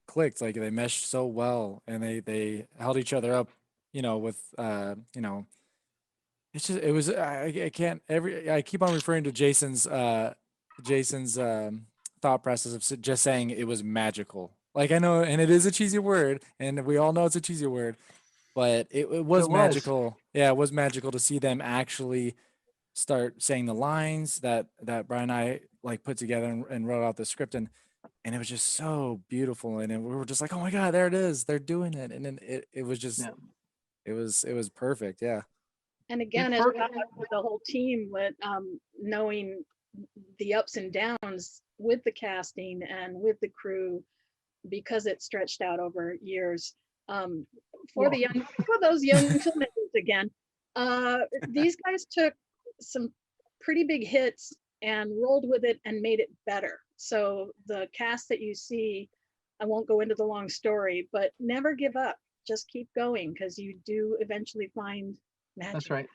clicked, like they meshed so well, and they held each other up, with, it's just, it was, I can't, I keep on referring to Jason's thought process of just saying it was magical. Like I know, and it is a cheesy word, and we all know it's a cheesy word, but it was magical. Yeah, it was magical to see them actually start saying the lines that Bry and I like put together and wrote out the script, and it was just so beautiful, and we were just like, oh my god, there it is, they're doing it, and then it was just it was perfect, yeah. And again, as with the whole team, with knowing the ups and downs with the casting and with the crew, because it stretched out over years. For those young filmmakers again, these guys took some pretty big hits and rolled with it and made it better. So the cast that you see, I won't go into the long story, but never give up. Just keep going, because you do eventually find magic. That's right.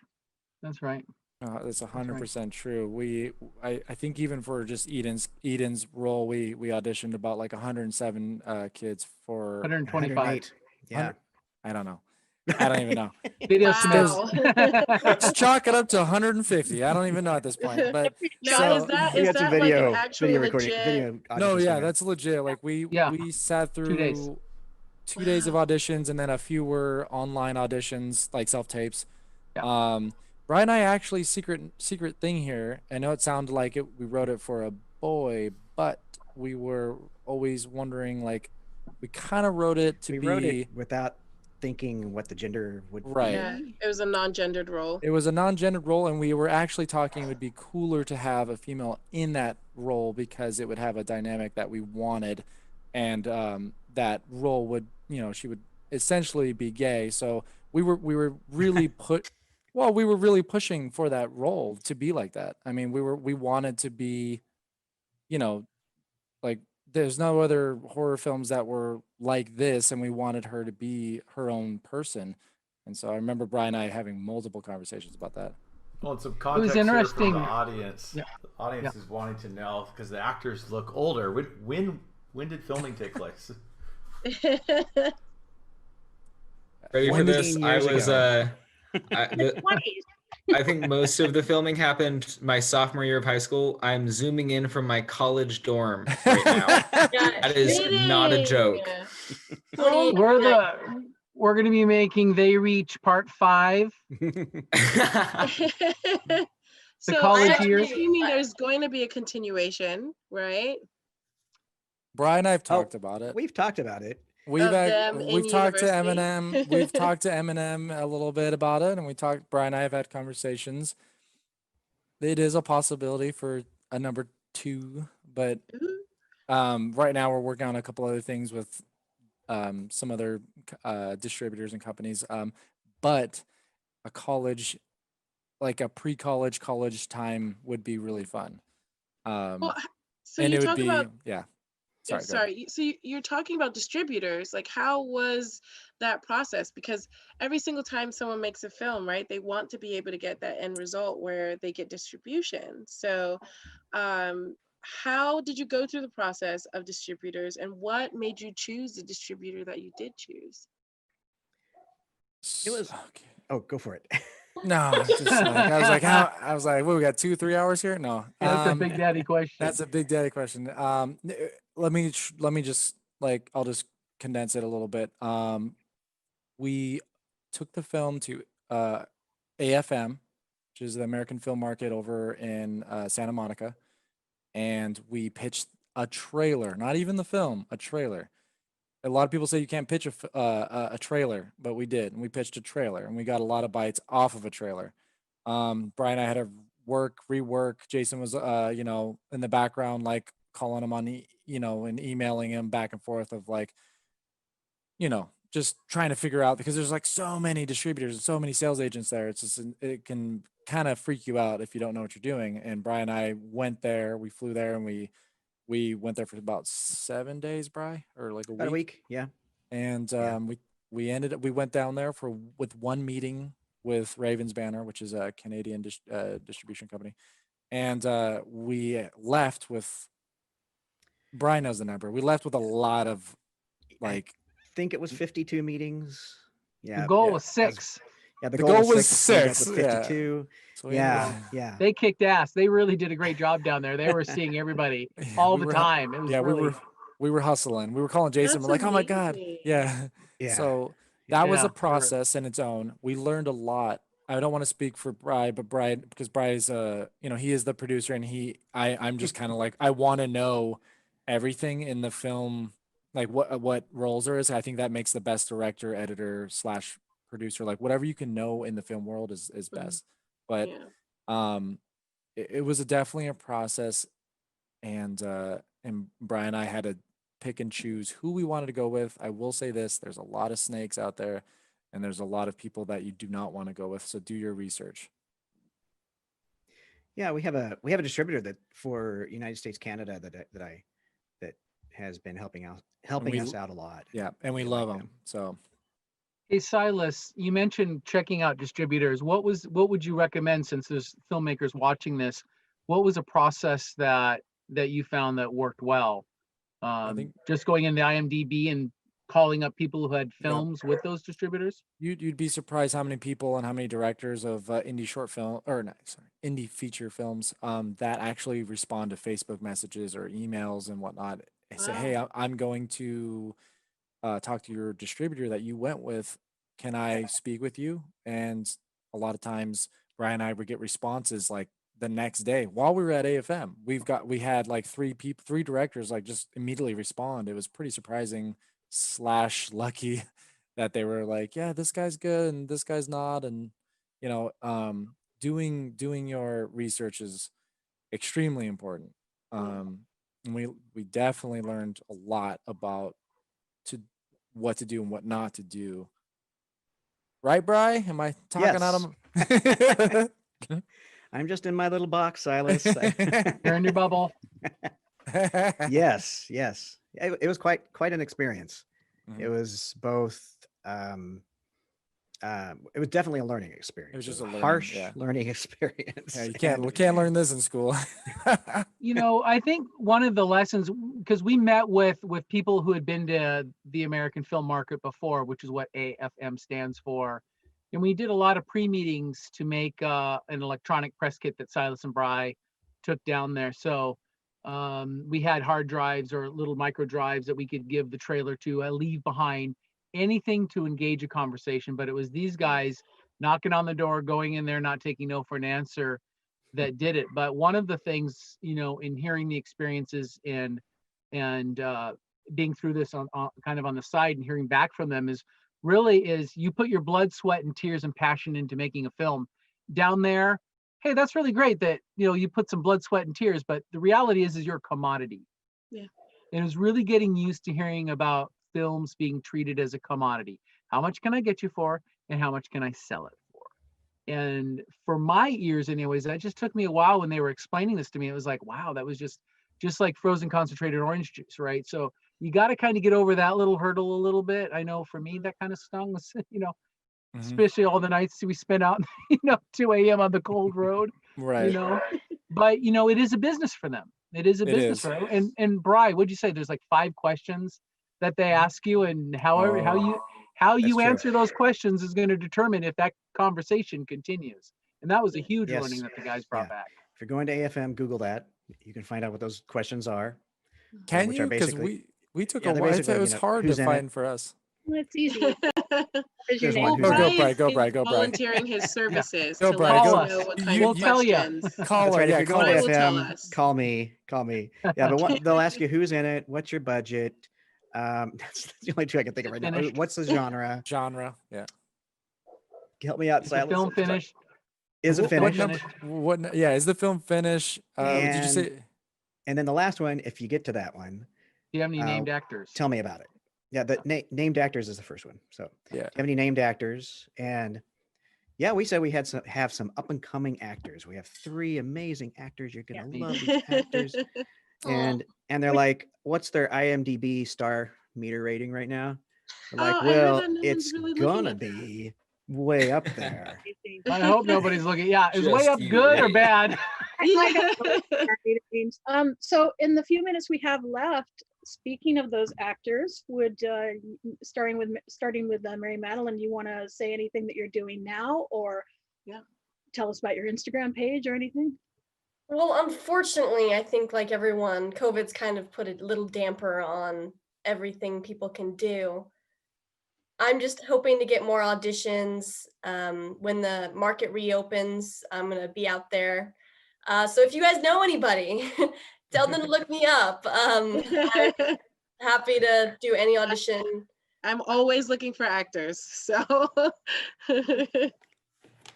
That's right. That's 100% true. I think even for just Eden's role, we auditioned about like 107 kids for 125. Yeah. I don't know. I don't even know. Video Wow. Let's chalk it up to 150. I don't even know at this point. But now, is that like an actual video recording, legit? video no, yeah, auditions. that's legit. Like we sat through 2 days. 2 days of auditions, and then a few were online auditions, like self tapes. Yeah. Bry and I actually secret thing here. I know it sounded like it. We wrote it for a boy, but we were always wondering, like, we kind of wrote it to We be wrote it without thinking what the gender would right. be. Yeah, it was a non-gendered role. It was a non-gendered role, and we were actually talking it would be cooler to have a female in that role because it would have a dynamic that we wanted, and that role would, she would essentially be gay. So we were really we were really pushing for that role to be like that. I mean, we wanted to be, like, there's no other horror films that were like this, and we wanted her to be her own person. And so I remember Bry and I having multiple conversations about that. Well, it's some context here interesting. from the audience. Yeah. The audience is wanting to know, because the actors look older. When did filming take place? Ready for this? I was I think most of the filming happened my sophomore year of high school. I'm zooming in from my college dorm right now. That is not a joke. We're going to be making They Reach Part 5. So college years. You mean there's going to be a continuation, right? Bry and I have talked about it. We've talked about it. We've talked to Eminem. We've talked to Eminem a little bit about it, and Bry and I have had conversations. It is a possibility for a number 2, but right now we're working on a couple other things with some other distributors and companies. But a college, like a pre-college, college time would be really fun. So and you it would talk be, about yeah. Sorry. So you're talking about distributors. Like, how was that process? Because every single time someone makes a film, right, they want to be able to get that end result where they get distribution. So how did you go through the process of distributors, and what made you choose the distributor that you did choose? It was okay. Oh, go for it. No, just I was like, what, we got 2-3 hours here? No, that's a big daddy question. That's a big daddy question. Let me just, like, I'll just condense it a little bit. We took the film to AFM, which is the American Film Market over in Santa Monica, and we pitched a trailer, not even the film, a trailer. A lot of people say you can't pitch a trailer, but we did, and we pitched a trailer, and we got a lot of bites off of a trailer. Brian and I had to rework. Jason was, in the background, like, calling him on, and emailing him back and forth of, like, just trying to figure out, because there's, like, so many distributors and so many sales agents there. It's just, it can kind of freak you out if you don't know what you're doing. And Brian and I went there, we flew there, and we went there for about 7 days, Bry, or like About a week. Yeah. And we went down there with one meeting with Ravens Banner, which is a Canadian distribution company. And we left with, Brian knows the number. We left with a lot of, like, I think it was 52 meetings. Yeah. The goal was 6. Yeah, the goal was 6. 52. So yeah. They kicked ass. They really did a great job down there. They were seeing everybody all the time. It was we were hustling. We were calling Jason. We're like, oh my God. Yeah. So that was a process in its own. We learned a lot I don't want to speak for Bry, but because Bry's he is the producer, and I'm just kind of like, I want to know everything in the film, like what roles there is. I think that makes the best director, editor slash producer. Like whatever you can know in the film world is best. But it was definitely a process, and Bry and I had to pick and choose who we wanted to go with. I will say this: there's a lot of snakes out there, and there's a lot of people that you do not want to go with. So do your research. Yeah, we have a distributor that for United States, Canada that has been helping us out a lot. Yeah, and we love them. So, hey Sylas, you mentioned checking out distributors. What would you recommend, since there's filmmakers watching this? What was a process that you found that worked well? I think just going into IMDb and calling up people who had films with those distributors. You'd be surprised how many people and how many directors of indie short film indie feature films that actually respond to Facebook messages or emails and whatnot. I say, hey, I'm going to talk to your distributor that you went with. Can I speak with you? And a lot of times, Brian and I would get responses like the next day while we were at AFM. We had like three directors like just immediately respond. It was pretty surprising / lucky that they were like, yeah, this guy's good and this guy's not. And doing your research is extremely important. And we definitely learned a lot about what to do and what not to do. Right, Bry? Am I talking out of I'm just in my little box, Sylas. You're in your bubble. Yes. It was quite an experience. Mm-hmm. It was both. It was definitely a learning experience. It was just a harsh learning experience. Yeah, you can't learn this in school. I think one of the lessons, because we met with people who had been to the American film market before, which is what AFM stands for. And we did a lot of pre-meetings to make an electronic press kit that Sylas and Bry took down there. So we had hard drives or little micro drives that we could give the trailer to, leave behind, anything to engage a conversation. But it was these guys knocking on the door, going in there, not taking no for an answer, that did it. But one of the things, in hearing the experiences and being through this on kind of on the side and hearing back from them is you put your blood, sweat, and tears and passion into making a film. Down there, hey, that's really great that you put some blood, sweat, and tears, but the reality is you're a commodity. Yeah. And it was really getting used to hearing about films being treated as a commodity. How much can I get you for, and how much can I sell it for? And for my ears, anyways, that just took me a while when they were explaining this to me. It was like, wow, that was just like frozen concentrated orange juice, right? So you got to kind of get over that little hurdle a little bit. I know for me, that kind of stung, especially all the nights we spent out, 2 a.m. on the cold road, right? But it is a business for them. It is a business for them. And Bry, what'd you say? There's like 5 questions that they ask you, and how you answer those questions is going to determine if that conversation continues. And that was a huge learning that the guys brought back. If you're going to AFM, Google that. You can find out what those questions are. Can you? Because we took a while. It was hard to find for us. Well, it's easy. Go Bry. Volunteering his services. Go Bry. We'll tell you. Call her. If you're going to FM, call me. Yeah, but they'll ask you who's in it, what's your budget. That's the only 2 I can think of right now. What's the genre? Yeah. Help me out, Sylas. Film finished. Is it finished? Is the film finished? Did you say? And then the last one, if you get to that one, do you have any named actors? Tell me about it. Yeah, the named actors is the first one. So, do you have any named actors? And we said we had have some up and coming actors. We have 3 amazing actors. You're gonna love these actors. And they're like, what's their IMDb star meter rating right now? They're like, it's really gonna be way up there. I hope nobody's looking. Yeah, is way up good or bad? So in the few minutes we have left, speaking of those actors, would starting with Mary Madaline, you want to say anything that you're doing now, or tell us about your Instagram page or anything? Well, unfortunately, I think like everyone, COVID's kind of put a little damper on everything people can do. I'm just hoping to get more auditions. When the market reopens, I'm gonna be out there. So if you guys know anybody, tell them to look me up. I'm happy to do any audition. I'm always looking for actors, so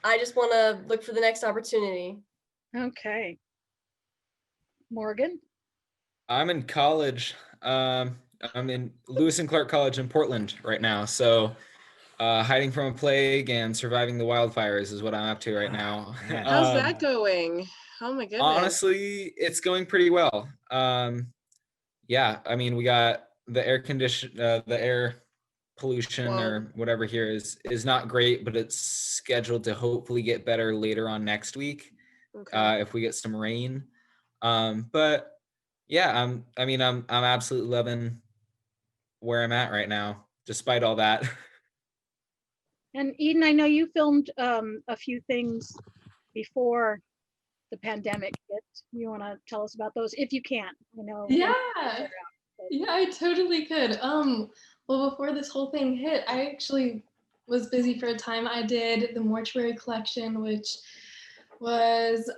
I just want to look for the next opportunity. Okay. Morgan? I'm in college. I'm in Lewis and Clark College in Portland right now. So hiding from a plague and surviving the wildfires is what I'm up to right now. How's that going? Oh my goodness. Honestly, it's going pretty well. Yeah, I mean, we got the air pollution or whatever here is not great, but it's scheduled to hopefully get better later on next week. If we get some rain. But yeah, I'm absolutely loving where I'm at right now, despite all that. And Eden, I know you filmed a few things before the pandemic hit. You want to tell us about those if you can? I know. Yeah, I totally could. Well, before this whole thing hit, I actually was busy for a time. I did the Mortuary Collection, which was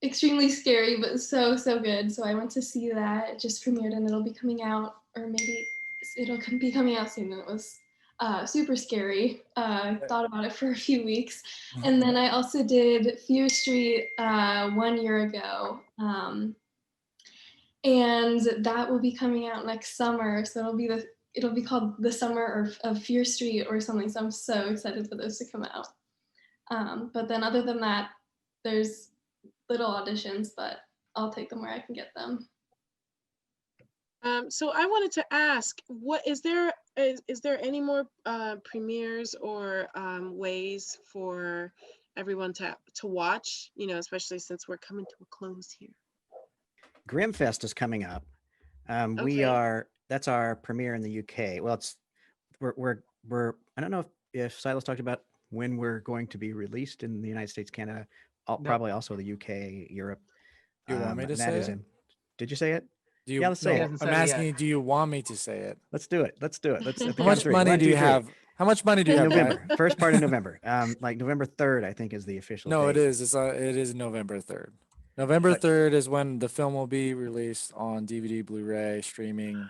extremely scary, but so good. So I went to see that. It just premiered, and it'll be coming out, or maybe it'll be coming out soon. And it was super scary. Thought about it for a few weeks. And then I also did Fear Street 1 year ago. And that will be coming out next summer. So it'll be called The Summer of Fear Street or something. So I'm so excited for those to come out. But then other than that, there's little auditions, but I'll take them where I can get them. So I wanted to ask, what is there any more premieres or ways for everyone to watch, especially since we're coming to a close here? Grimfest is coming up. That's our premiere in the UK. Well, we're I don't know if Sylas talked about when we're going to be released in the United States, Canada, probably also the UK, Europe. Do you want me to say it? Did you say it? Yeah, let's say it. I'm asking you, do you want me to say it? Let's do it. Let's How much money do you have? How much money do you have? November. First part of November. Like November 3rd, I think, is the official No, date. it is. It is November 3rd. November 3rd is when the film will be released on DVD, Blu-ray, streaming.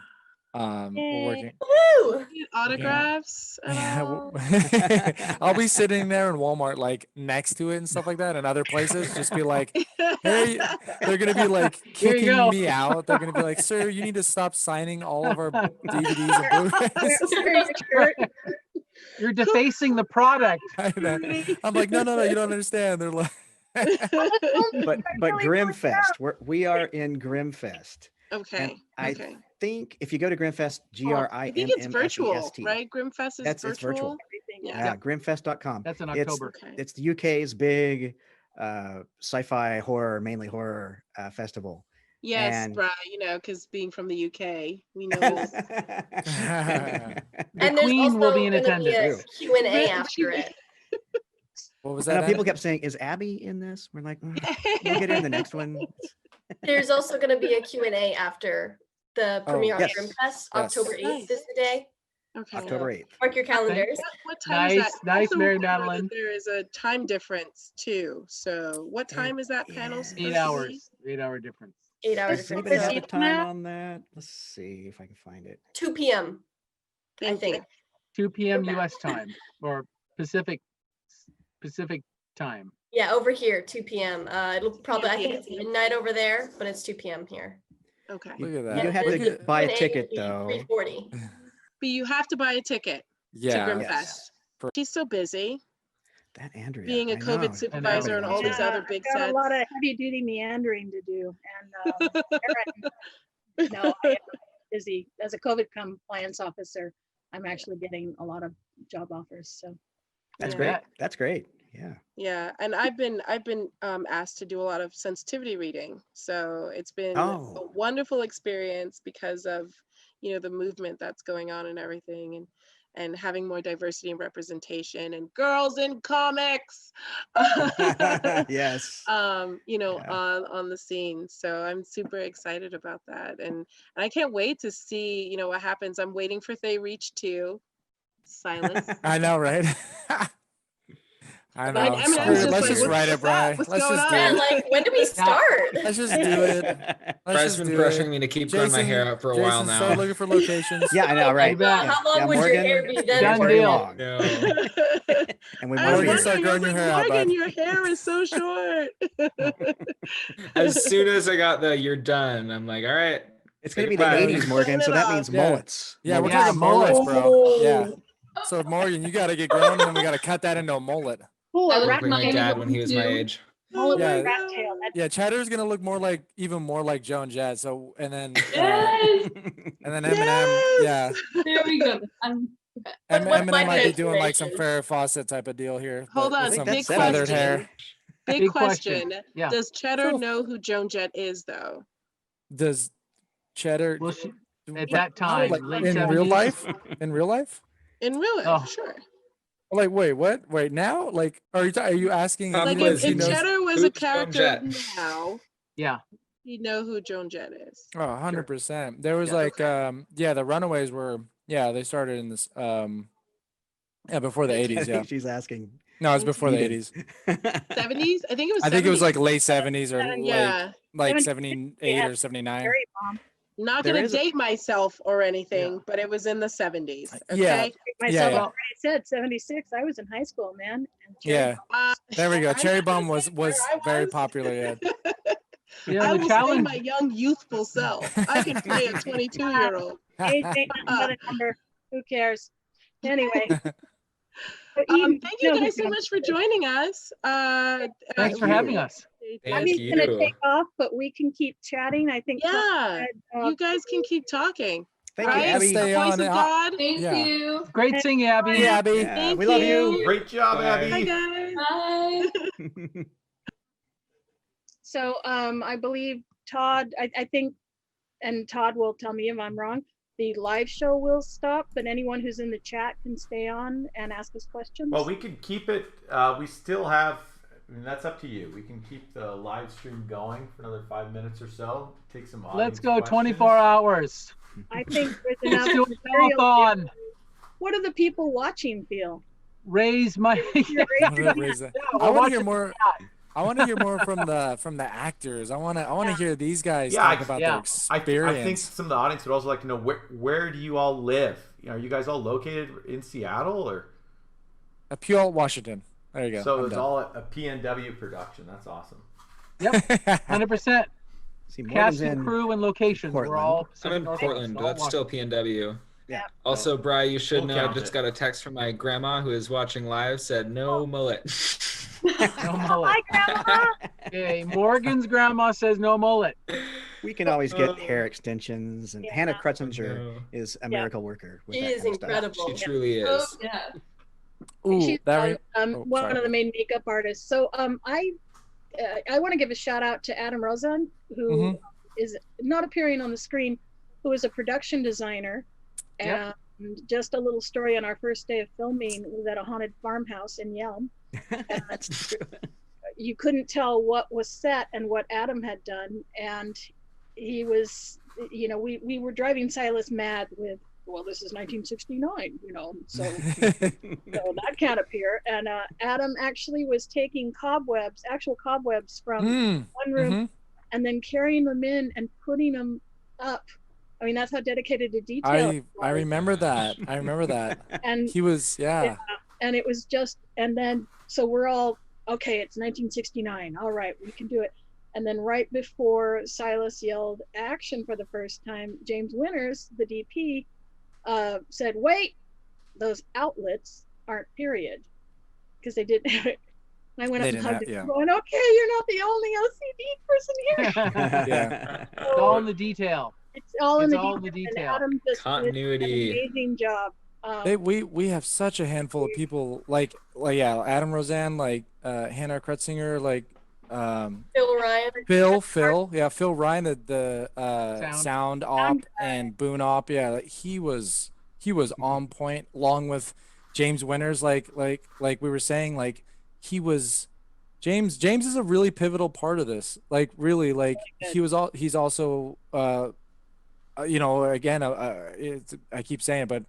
We're working. Woo! Autographs. Yeah. I'll be sitting there in Walmart, like next to it and stuff like that, and other places. Just be like, hey, they're gonna be like kicking me out. They're gonna be like, sir, you need to stop signing all of our DVDs and Blu-rays. You're defacing the product. I'm like, no, you don't understand. They're like, but Grimfest, we are in Grimfest. Okay. I think if you go to Grimfest, Grimmfest, I think it's virtual, right? Grimfest is it's virtual. Yeah. Grimfest.com. That's in October. It's the UK's big sci-fi horror, mainly horror festival. Yes, Bry, because being from the UK, we know this. And Queen will be in attendance. Q&A after it. What was that? People kept saying, "Is Abby in this?" We're like, we'll get in the next one. There's also going to be a Q&A after the premiere on Grimfest. October 8th is the day. Okay. October 8th. Mark your calendars. What time is that? Nice, Also, Mary Madaline. There is a time difference too. So what time is that panel? 8 hours. 8 hour difference. 8 hours. Does anybody have a time on that? Let's see if I can find it. 2 p.m. I think. 2 p.m. U.S. time or Pacific time. Yeah, over here, 2 p.m. It'll probably, I think it's midnight over there, but it's 2 p.m. here. Okay. Look at that. You have to buy a ticket though. $3.40. But you have to buy a ticket to Grimfest. She's so busy. That Andrea. Being a COVID supervisor and all these other big sets. Got a lot of heavy duty meandering to do. And no, I am busy. As a COVID compliance officer, I'm actually getting a lot of job offers. So that's great. That's great. Yeah. Yeah, and I've been asked to do a lot of sensitivity reading, so it's been a wonderful experience because of the movement that's going on and everything, and having more diversity and representation and girls in comics. Yes. On the scene, so I'm super excited about that, and I can't wait to see what happens. I'm waiting for They Reach 2. Sylas. I know, right? I know. I mean, I Screw was it. just Let's like, just what's write it, up? Bry. What's Let's going just do on? And it. like, when do we start? Let's just do it. Let's Bry's just been do pressuring it. me to keep growing my hair out for a while Jason, now. start looking for locations. Yeah, I know, right? Well, Yeah. how long Yeah, would Morgan, your hair be then? Done very deal. long. No. And we I want was Morgan, to start wondering, I growing was your like, hair out, Morgan, bud. your hair is so short. As soon as I got the "you're done," I'm like, all right. It's going to be take the it back. 80s, Morgan, so that means Yeah. mullets. Yeah, we're Mullets. talking mullets, bro. Yeah. Oh. So Morgan, you got to get grown, and then we got to cut that into a mullet. Ooh, I a look rat Like my mine dad when he was my too. age. mullet Yeah. with rat tail. Yeah, Cheddar's gonna look more like even more like Joe and Jed. So and then Yes. and then Eminem, yeah, There we go. What's Eminem my might be doing like some transformation? Farrah Fawcett type of deal here. Hold but on, with some that's big feathered question. hair. Big Big question. question. Yeah. Does Cheddar So- know who Joan Jett is, though? Does Cheddar Well, at that time, like, late in real 70s. life? In real life? In real life, Oh. sure. Like, wait, what? Wait, now? Like, are you asking? Like, Like anyone if, who if knows? Cheddar was Who's a Joan character Jett? now, Yeah. he'd know who Joan Jett is. Oh, 100%. There was Yeah. like, yeah, the Runaways were, yeah, they started in this, yeah, before the I 80s. Yeah, think she's asking. no, it was before the Eden. 80s. 70s? I think it was. I think it was 70s. like late 70s or Yeah. like 70s, 78 yeah. or 79. Very bomb. Not There gonna is a- date myself or anything, but it was in the 70s. Okay. Yeah. Myself, yeah. I already said 76. I was in high school, man. And Yeah, there we go. I Cherry know Bomb was where I very was. popular. Yeah. You know, I the will challenge. say my young youthful self. I can play a 22-year-old. age ain't another number. Who cares? Anyway. But Eden, Thank you no, guys so much for joining us. Thanks for having us. Thank Abby's you. gonna take off, but we can keep chatting. I think. Yeah, uh, you guys can keep talking. Thank right? you, Abby. Stay Voice on of it. God. Thank Yeah. you. Great singing, Abby. Hey, Abby. Yeah, Thank we love you. you. Great job, Bye. Hi Abby. guys. Bye. So I believe Todd. I think, and Todd will tell me if I'm wrong. The live show will stop, but anyone who's in the chat can stay on and ask us questions. Well, we could keep it. We still have. I mean, that's up to you. We can keep the live stream going for another 5 minutes or so. Take some audience Let's go questions. 24 hours. I think there's Let's enough do a material. telethon. What do the people watching feel? Raise my. Raise it. I we'll want watch to hear it. more. I want to hear more from the actors. I want to hear these guys Yeah, talk I- about yeah. their I experience. think some of the audience would also like to know where do you all live? Are you guys all located in Seattle or? Puyallup, Washington. There you go. So I'm it's done. all a PNW production. That's awesome. Yep. 100%. See, Cast Morgan's and in. crew and locations. We're Portland. all. I'm Pacific in Northwest, Portland, but all that's still PNW. Yeah. Also, Bry, you should We'll know. I count just it. got a text from my grandma who is watching live. Said no mullet. No mullet. Hi, Grandma. Okay, Morgan's grandma says no mullet. We can always get hair extensions, and Yeah. Hannah Krutzinger No. is a miracle worker. With She that is kind of stuff. incredible. She truly Oh, is. yeah. Ooh, She's that one sorry. of the main makeup artists. So I want to give a shout out to Adam Rosen, who Mhm. is not appearing on the screen, who is a production designer. Yep. And just a little story on our first day of filming was at a haunted farmhouse in Yelm. That's true. You couldn't tell what was set and what Adam had done, and he was, we were driving Sylas mad with, well, this is 1969, so that can't appear. And Adam actually was taking actual cobwebs from Mm, one room mhm. and then carrying them in and putting them up. I mean, that's how dedicated to detail. he I was. remember that. I remember that. And He was yeah. and it was just, and then so we're all okay, it's 1969, all right, we can do it. And then right before Sylas yelled action for the first time, James Winters, the DP, said, wait, those outlets aren't period, because they didn't have it. And I went They up and didn't hugged have- him, yeah. going, okay, you're not the only OCD person here. Yeah. It's all in the detail. It's all in It's the all in the detail. detail. And Adam just did Continuity. an amazing job. We have such a handful of people like yeah, Adam Roseanne, like Hannah Krutzinger, like Phil Ryan. Phil Ryan, the sound op and boon op, yeah, like, he was on point, along with James Winters, like we were saying, like he was James is a really pivotal part of this, like really, like he's also again I keep saying it, but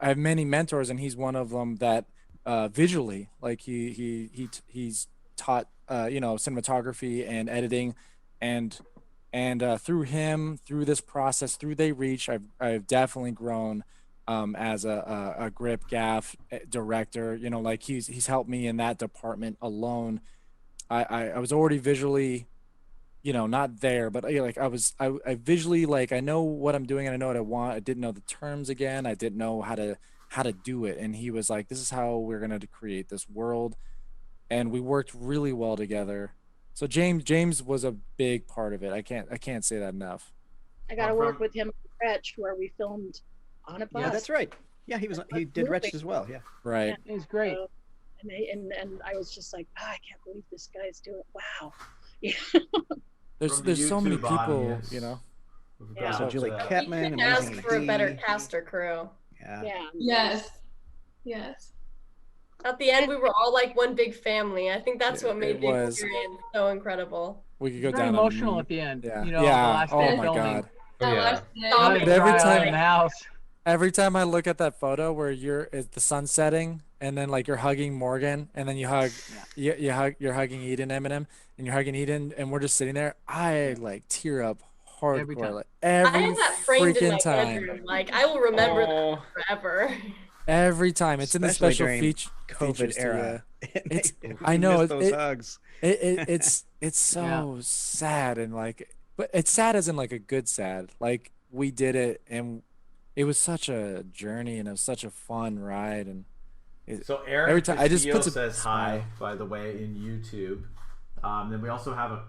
I have many mentors, and he's one of them that visually, like he's taught cinematography and editing, and through him, through this process, through They Reach, I've definitely grown as a grip gaff director. Like he's helped me in that department alone. I was already visually, not there, but like I visually, like, I know what I'm doing and I know what I want. I didn't know the terms again. I didn't know how to do it. And he was like, this is how we're going to create this world. And we worked really well together. So James was a big part of it. I can't say that enough. I got to work with him at Wretch, where we filmed on a bus. Yeah, that's right. Yeah, he did Wretched as well. Yeah, right. It was great. And I was just like, I can't believe this guy's doing it. Wow. Yeah. There's so many people, audience, Yeah. So Julie You Ketman couldn't and ask Amazing for a better McGee. cast or crew. Yeah. Yes. Yes. At the end, we were all like one big family. I think that's what made the was. experience so incredible. We could go Very down emotional at the end. Yeah. The Yeah. last Oh day of my filming. God. That Yeah. last day. Sobbing And every crying. time- in the house. Every time I look at that photo where it's the sun setting, and then like you're hugging Morgan, and then you hug, you're hugging Eden, Eminem, and you're hugging Eden, and we're just sitting there. I like tear up Every hardcore, time. like I every have that framed in my freaking time. bedroom. Like, I will remember Oh. that forever. Every time it's in the Especially special during features COVID too, era. It's- We I know, miss those it- hugs. it's so sad, and like, but it's sad as in like a good sad. Like, we did it, and it was such a journey, and it was such a fun ride. And So Aaron every time I just Castillo put a says smile. hi, by the way, in YouTube. Then we also have a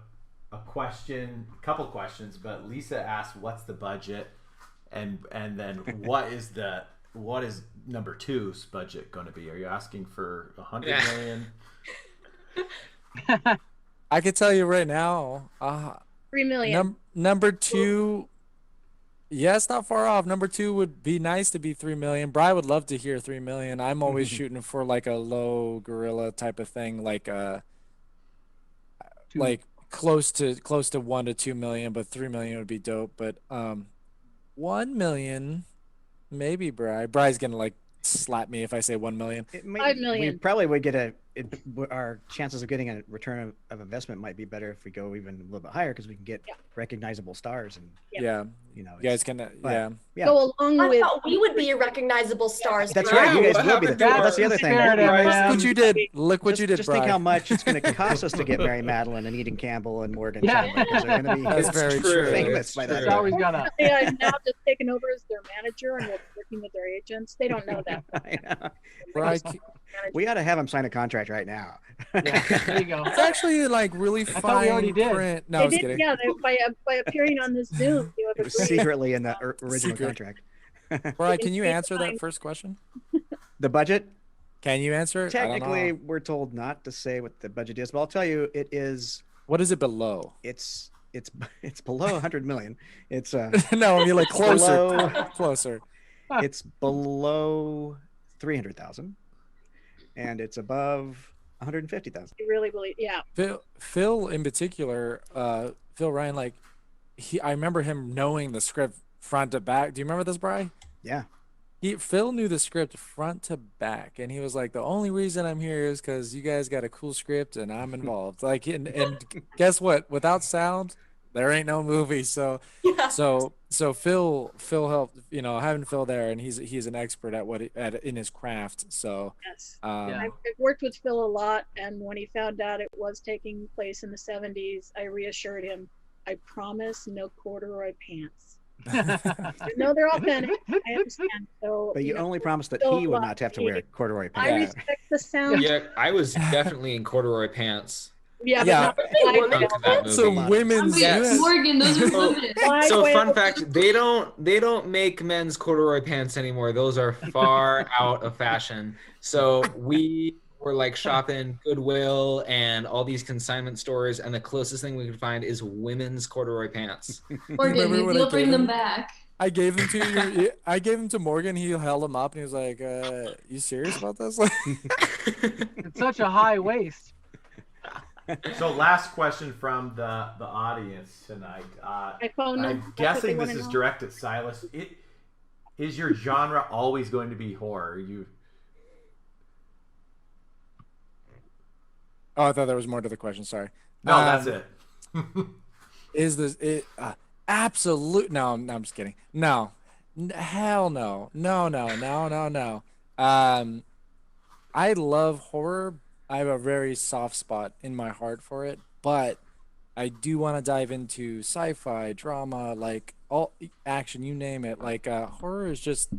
couple questions, but Lisa asked, "What's the budget?" And then what is number two's budget going to be? Are you asking for 100 million? I could tell you right now, 3 million. number two, yes, not far off. Number two would be nice to be 3 million. Bry would love to hear 3 million. I'm always shooting for like a low gorilla type of thing, like like close to 1 to 2 million, but 3 million would be dope. But 1 million, maybe Bry's gonna like slap me if I say 1 million. 5 million. We probably would get our chances of getting a return of investment might be better if we go even a little bit higher, because we can get recognizable stars, and Yeah, you know, you guys it's- can but- yeah. Go along I with. thought we would be recognizable stars. That's Bro. right. You guys What will be. happened to That's the our other thing. spirit, Look what Eminem? you did. Look what you did, Just think Bry. how much it's going to cost us to get Mary Madeline and Eden Campbell and Morgan Yeah. Chandler, because they're going to be That's very true. famous by that It's True. time. always gonna. I've now just taken over as their manager and we're working with their agents. They don't know that. I know. Bry, We ought to have him sign a contract right now. Yeah, there you go. it's actually like really thought we already fine did. print. No, I They was did, kidding. yeah, by appearing on this Zoom, you have It was agreed. secretly in the original Secret. contract. Bry, can you It's answer fine. that first question? The budget? Can you answer it? I don't Technically, know. we're told not to say what the budget is, but I'll tell you, What is it below? it's below 100 million. It's No, I mean like closer, below, closer. it's below 300,000, and it's above 150,000. You really believe, yeah. Phil in particular, Phil Ryan, like I remember him knowing the script front to back. Do you remember this, Bry? Yeah. Phil knew the script front to back, and he was like, "The only reason I'm here is because you guys got a cool script and I'm involved." Like, and guess what? Without sound, there ain't no movie. So, Yeah. so Phil helped. Having Phil there, and he's an expert at in his craft. So, Yes. Yeah. I've worked with Phil a lot, and when he found out it was taking place in the 70s, I reassured him, I promise no corduroy pants. No, they're authentic. I understand. So, But you know, only promised that Phil he would loved not have to me. wear corduroy I pants. respect the sound. Yeah, I was definitely in corduroy pants. Yeah, Yeah. but They not women like for that so movie. women's. Wait, Yes. Morgan, those are So- women. So Why- fun fact, they don't make men's corduroy pants anymore. Those are far out of fashion. So we were like shopping Goodwill and all these consignment stores, and the closest thing we could find is women's corduroy pants. Morgan, Remember when I you'll bring gave them him- back. I gave them to you. I gave them to Morgan. He held them up and he was like, "You serious about this?" It's such a high waist. So last question from the audience tonight. My phone number, I'm that's what guessing they this wanna is know. directed at Sylas. is your genre always going to be horror? Oh, I thought there was more to the question. Sorry. No, that's it. Is this it? Absolute? No, no, I'm just kidding. No, hell no, no, no, no, no, no. I love horror. I have a very soft spot in my heart for it, but I do want to dive into sci-fi, drama, like all action, you name it. Like horror is just,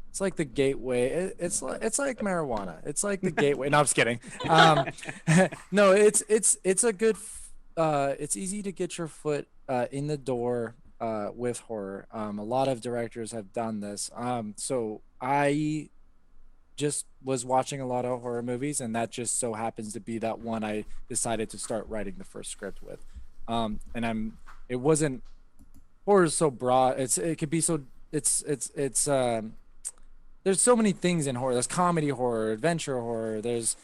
it's like the gateway. It's like marijuana. It's like the gateway. No, I'm just kidding. No, it's a good. It's easy to get your foot in the door with horror. A lot of directors have done this. So I just was watching a lot of horror movies, and that just so happens to be that one I decided to start writing the first script with. It wasn't, horror is so broad. It could be so, there's so many things in horror. There's comedy horror, adventure horror. There's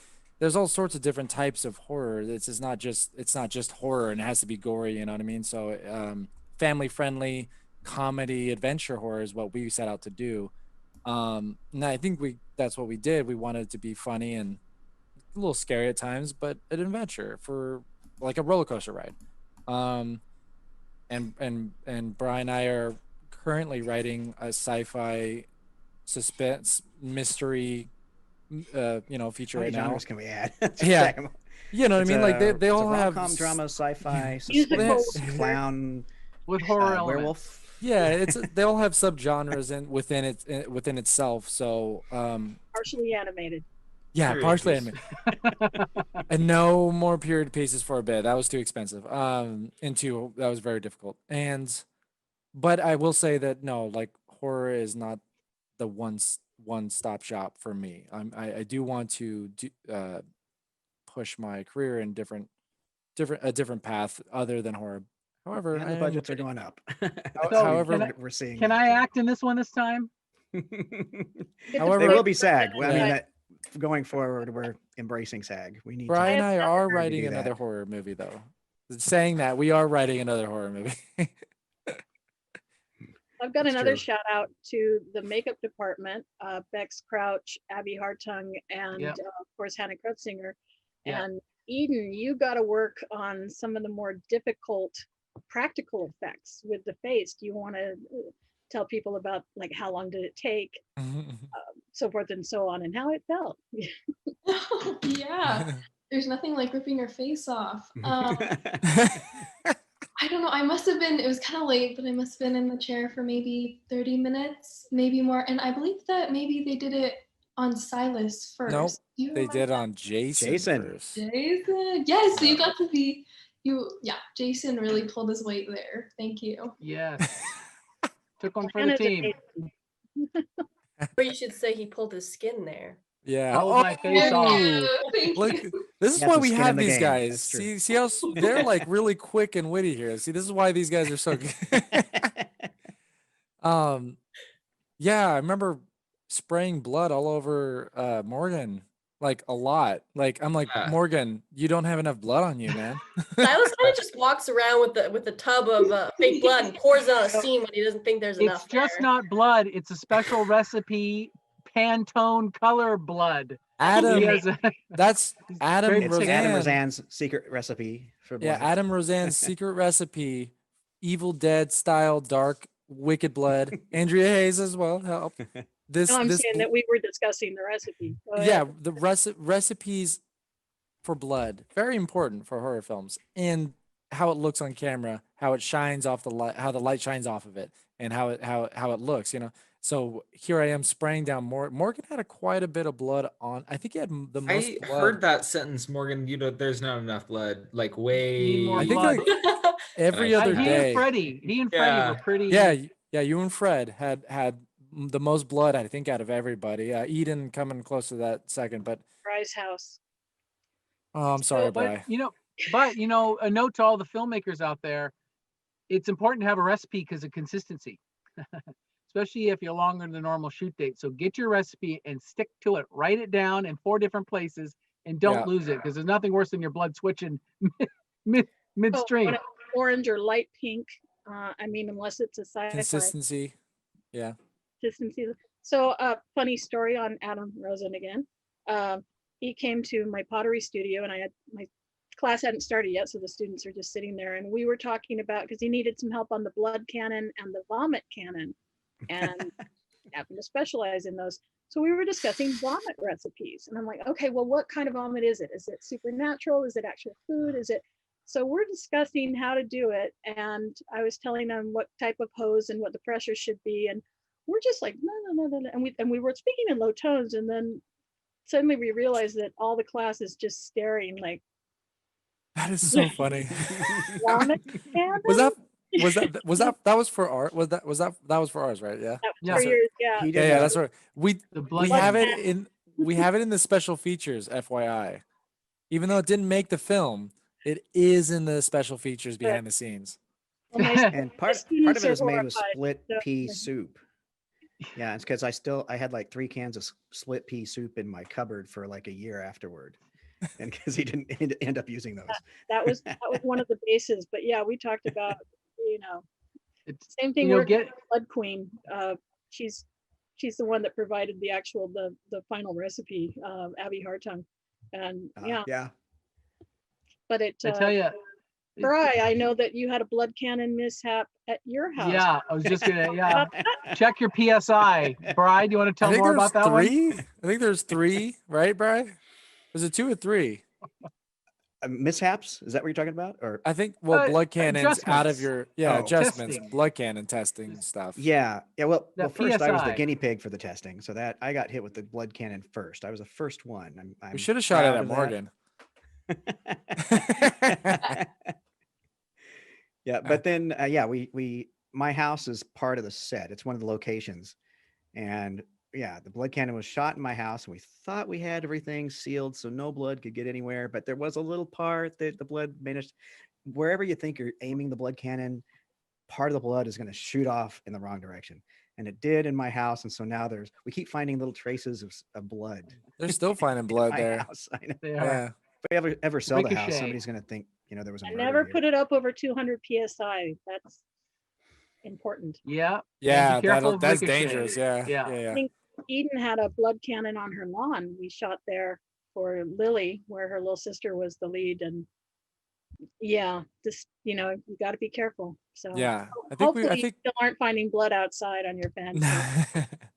all sorts of different types of horror. It's not just horror, and it has to be gory, you know what I mean? So family friendly comedy adventure horror is what we set out to do. And I think that's what we did. We wanted it to be funny and a little scary at times, but an adventure, for like a roller coaster ride. And Bry and I are currently writing a sci-fi suspense mystery feature How many right now. genres can we add? Yeah. You know what I mean? Like they all have rom-com, drama, sci-fi, Musical. suspense, clown, with horror elements. werewolf. Yeah, they all have subgenres within itself. So Partially animated. yeah, Period partially piece. animated. And no more period pieces for a bit. That was too expensive. And two, that was very difficult. But I will say that no, like horror is not the one-stop shop for me. I do want to push my career in a different path other than horror. However, And the budgets are going up. So, however, we're seeing. Can I act in this one this time? However- They will be SAG. Well, I mean, Yeah. going forward, we're embracing SAG. We need Brian and I I have are to writing do another that. horror movie, though. Saying that, we are writing another horror movie. I've got That's another true. shout out to the makeup department, Bex Crouch, Abby Hartung, and Yep. of course Hannah Krutzinger. Yeah. And Eden, you got to work on some of the more difficult practical effects with the face. Do you want to tell people about like how long did it take, so forth and so on, and how it felt? Yeah, there's nothing like ripping your face off. I don't know. It was kind of late, but I must have been in the chair for maybe 30 minutes, maybe more. And I believe that maybe they did it on Sylas first. Nope, Do you they remember did that? on Jason first. Jason. Yes, so you got to be, Jason really pulled his weight there. Thank you. Yes. Took one for the Hannah's team. amazing. Or you should say he pulled his skin there. Yeah. Hold my face off. Thank Look, you. this is He has why some we skin in have the these game. guys. That's true. See how they're like really quick and witty here. See, this is why these guys are so good. Yeah, I remember spraying blood all over Morgan, like a lot. Like I'm like, Yeah. Morgan, you don't have enough blood on you, man. Silas kind of just walks around with the tub of fake blood and pours it on a scene when he doesn't think there's It's enough just there. not blood. It's a special recipe, Pantone color blood. He Adam, has a- that's Adam very It's Roseanne. Adam Roseanne's secret recipe for blood. Yeah, Adam Roseanne's secret recipe, Evil Dead style, dark, wicked blood. Andrea Hayes as well help. This, No, I'm this, saying that we were discussing the recipe. Go ahead. yeah, the recipes for blood, very important for horror films, and how it looks on camera, how it shines off the light, how the light shines off of it, and how it looks. So here I am spraying down more. Morgan had quite a bit of blood on. I think he had the most I blood. heard that sentence, Morgan. There's not enough blood. Like Need way. more I think blood. like every other He day. and Freddie. He and Freddie Yeah. were pretty. Yeah, you and Fred had the most blood, I think, out of everybody. Eden coming close to that second, but Bry's house. oh, I'm sorry, But Bry. a note to all the filmmakers out there: it's important to have a recipe because of consistency, especially if you're longer than the normal shoot date. So get your recipe and stick to it. Write it down in 4 different places and don't Yeah. lose it, because there's nothing worse than your blood switching midstream. Orange or light pink. I mean, unless it's a sci-fi. Consistency. Yeah. Distancing. So funny story on Adam Rosen again. He came to my pottery studio, and I had my class hadn't started yet, so the students are just sitting there, and we were talking about, because he needed some help on the blood cannon and the vomit cannon, and happened to specialize in those. So we were discussing vomit recipes, and I'm like, okay, well, what kind of vomit is it? Is it supernatural? Is it actual food? Is it? So we're discussing how to do it, and I was telling them what type of hose and what the pressure should be, and we're just like, no, and we were speaking in low tones, and then suddenly we realized that all the class is just staring like, That is so funny. vomit cannon? That was for art? That was for ours, right? Yeah. That was Yeah. for So- yours, yeah. He did Yeah, that. that's right. We blood have cannon. it in the special features, FYI. Even though it didn't make the film, it is in the special features behind the scenes. Well, my And part of students it are was made with horrified, split so- pea soup. Yeah, it's because I had like 3 cans of split pea soup in my cupboard for like a year afterward, and because he didn't end up using those. that was one of the bases. But yeah, we talked about, It's, same thing. you know, Working get with Blood Queen. She's the one that provided the actual the final recipe, Abby Hartung, and Yeah. But it. I tell you, Bry, I know that you had a blood cannon mishap at your house. yeah, I was just gonna check your PSI. Bry, do you want to I tell think more there's about that one? 3. I think there's 3, right, Bry? Was it 2 or 3? Mishaps? Is that what you're talking about? Or I think blood cannons out of adjustments. your Oh. adjustments, Testing. blood cannon testing stuff. yeah. Well, That first I was the PSI. guinea pig for the testing, so that I got hit with the blood cannon first. I was the first one. I'm We should have shot it proud at of that. Morgan. Yeah, but then my house is part of the set. It's one of the locations, and yeah, the blood cannon was shot in my house, and we thought we had everything sealed so no blood could get anywhere, but there was a little part that the blood managed. Wherever you think you're aiming the blood cannon, part of the blood is going to shoot off in the wrong direction, and it did in my house. And so now we keep finding little traces of blood. They're still finding blood My there. house. I know. They are. Yeah. If we ever sell the house, Ricochet. somebody's going to think there was a I murder never here. put it up over 200 psi. That's important. Yeah. Yeah, be careful of that's ricochet. dangerous. Yeah. Yeah. I think Eden had a blood cannon on her lawn. We shot there for Lily, where her little sister was the lead, and yeah, just you got to be careful. So Yeah. hopefully I you think still aren't finding blood outside on your fence.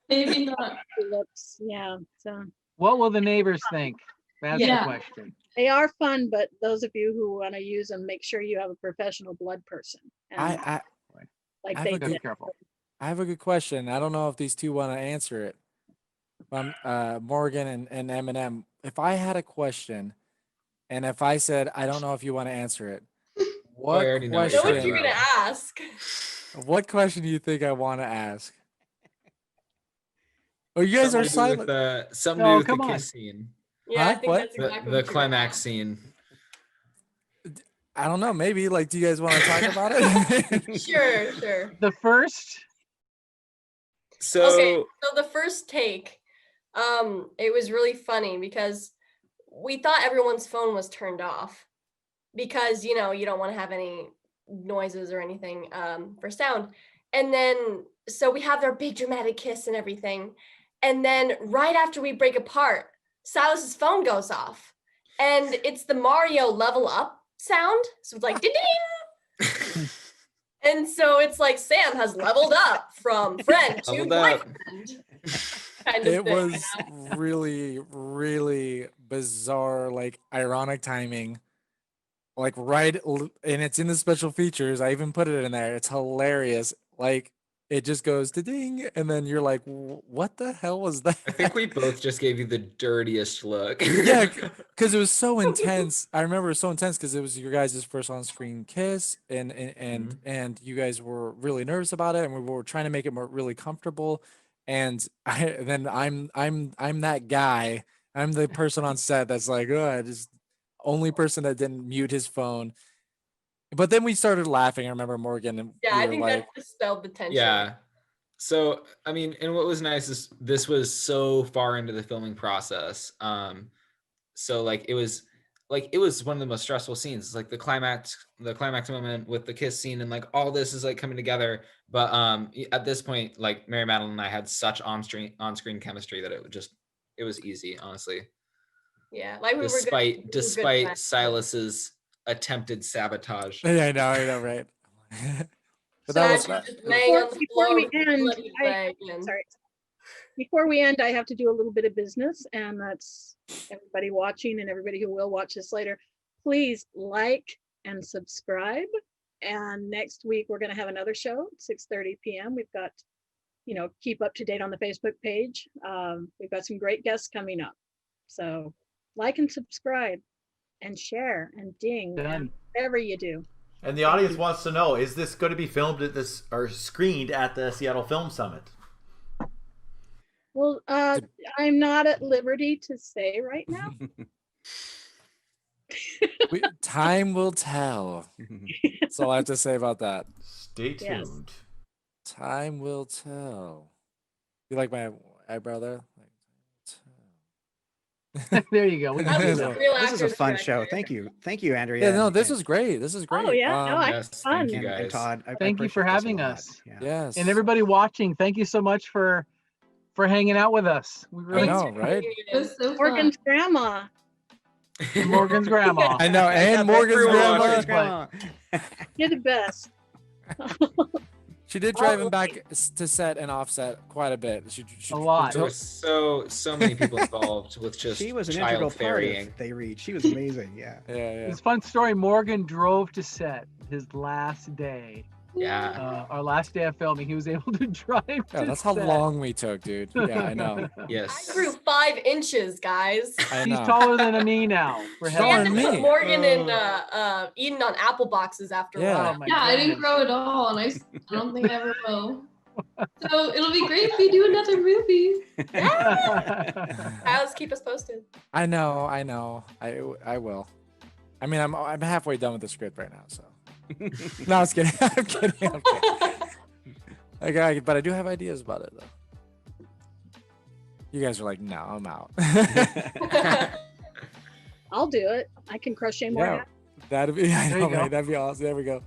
Maybe not. Tulips. Yeah, so What will the neighbors think? That's Yeah. the question. they are fun, but those of you who want to use them, make sure you have a professional blood person. And I like I have they a Be did. careful. have a good question. I don't know if these two want to answer it. Morgan and Eminem. If I had a question, and if I said I don't know if you want to answer it, what I already know what Know you're what talking you're about. gonna ask? What question do you think I want to ask? Oh, you guys are Something to do silent. with something No, to do with come the on. kiss scene. Yeah, I Huh? think What? that's exactly The what you're gonna climax ask. scene. I don't know. Maybe like, do you guys want to talk about it? Sure. The first, So Okay, so the first take, it was really funny because we thought everyone's phone was turned off because you don't want to have any noises or anything for sound. And then so we have their big dramatic kiss and everything. And then right after we break apart, Silas's phone goes off. And it's the Mario level up sound. So it's like ding ding. And so it's like Sam has leveled up from friend to Leveled up. boyfriend. Kind of It thing, was really, really bizarre, like ironic timing. Like and it's in the special features. I even put it in there. It's hilarious. Like it just goes to ding, and then you're like, "What the hell was that?" I think we both just gave you the dirtiest look. Yeah, because it was so intense. I remember it was so intense because it was your guys' first on-screen kiss, and you guys were really nervous about it, and we were trying to make it really comfortable. And then I'm that guy. I'm the person on set that's like, oh, I just only person that didn't mute his phone. But then we started laughing. I remember Morgan and Yeah, we I were think like, that dispelled the tension. Yeah. So, I mean, and what was nice is this was so far into the filming process. So like it was like it was one of the most stressful scenes. It's like the climax moment with the kiss scene, and like all this is like coming together. But at this point, like Mary Madeline and I had such on-screen chemistry that it was easy, honestly. Yeah, like we despite were good Sylas's attempted sabotage. Yeah, I know, right? But So that was just laying on the Before floor we with a end, bloody leg and- sorry. Before we end, I have to do a little bit of business, and that's everybody watching and everybody who will watch this later. Please like and subscribe. And next week we're going to have another show, 6:30 p.m. We've got, keep up to date on the Facebook page. We've got some great guests coming up. So like and subscribe and share and ding and whatever you do. And the audience wants to know, is this going to be filmed at this or screened at the Seattle Film Summit? Well, I'm not at liberty to say right now. Time will tell. That's all I have to say about that. Stay tuned. Yes. Time will tell. You like my eyebrow there? There you go. This is a fun show. Thank you, Andrea. Yeah, no, this is great. This is great. Oh yeah, no, yes, it's fun. thank you guys. And Todd, Thank you for appreciate this a having lot. us. Yeah. Yes. And everybody watching, thank you so much for hanging out with us. We I really know, right? It was so fun. Morgan's grandma. Morgan's grandma. I know, and Morgan's Everyone grandma. You're the best. She did drive him back to set and offset quite a bit. She A lot. There were so many people involved with just She was an integral child part ferrying. of They Read. She was amazing. Yeah. Yeah. It's a fun story. Morgan drove to set his last day. Yeah. Our last day of filming, he was able to drive. Yeah, to that's how set. long we took, dude. Yeah, I know. Yes. I grew 5 inches, guys. I He's know. taller than me now. For Taller I had heaven's to than put me. Morgan in eating on apple boxes after Yeah. a Oh while. my Yeah, I didn't goodness. grow at all, and I don't think I ever will. So it'll be great if we do another movie. Guys, keep us posted. I know. I will. I mean, I'm halfway done with the script right now, so. No, I was kidding. I'm kidding. Okay, but I do have ideas about it though. You guys are like, no, I'm out. I'll do it. I can crochet more. Yeah, that'd be. I There know, you go. right? That'd be awesome. There we go.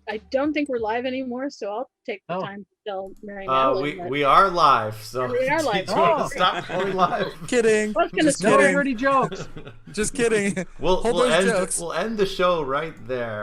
I don't think we're live anymore, so I'll take the Oh. time to tell Mary Madeline. We are live, so We are live. do you want Oh. to stop going live? Kidding. I was gonna Just say- No kidding. dirty jokes. Just kidding. We'll Hold those end jokes. we'll end the show right there.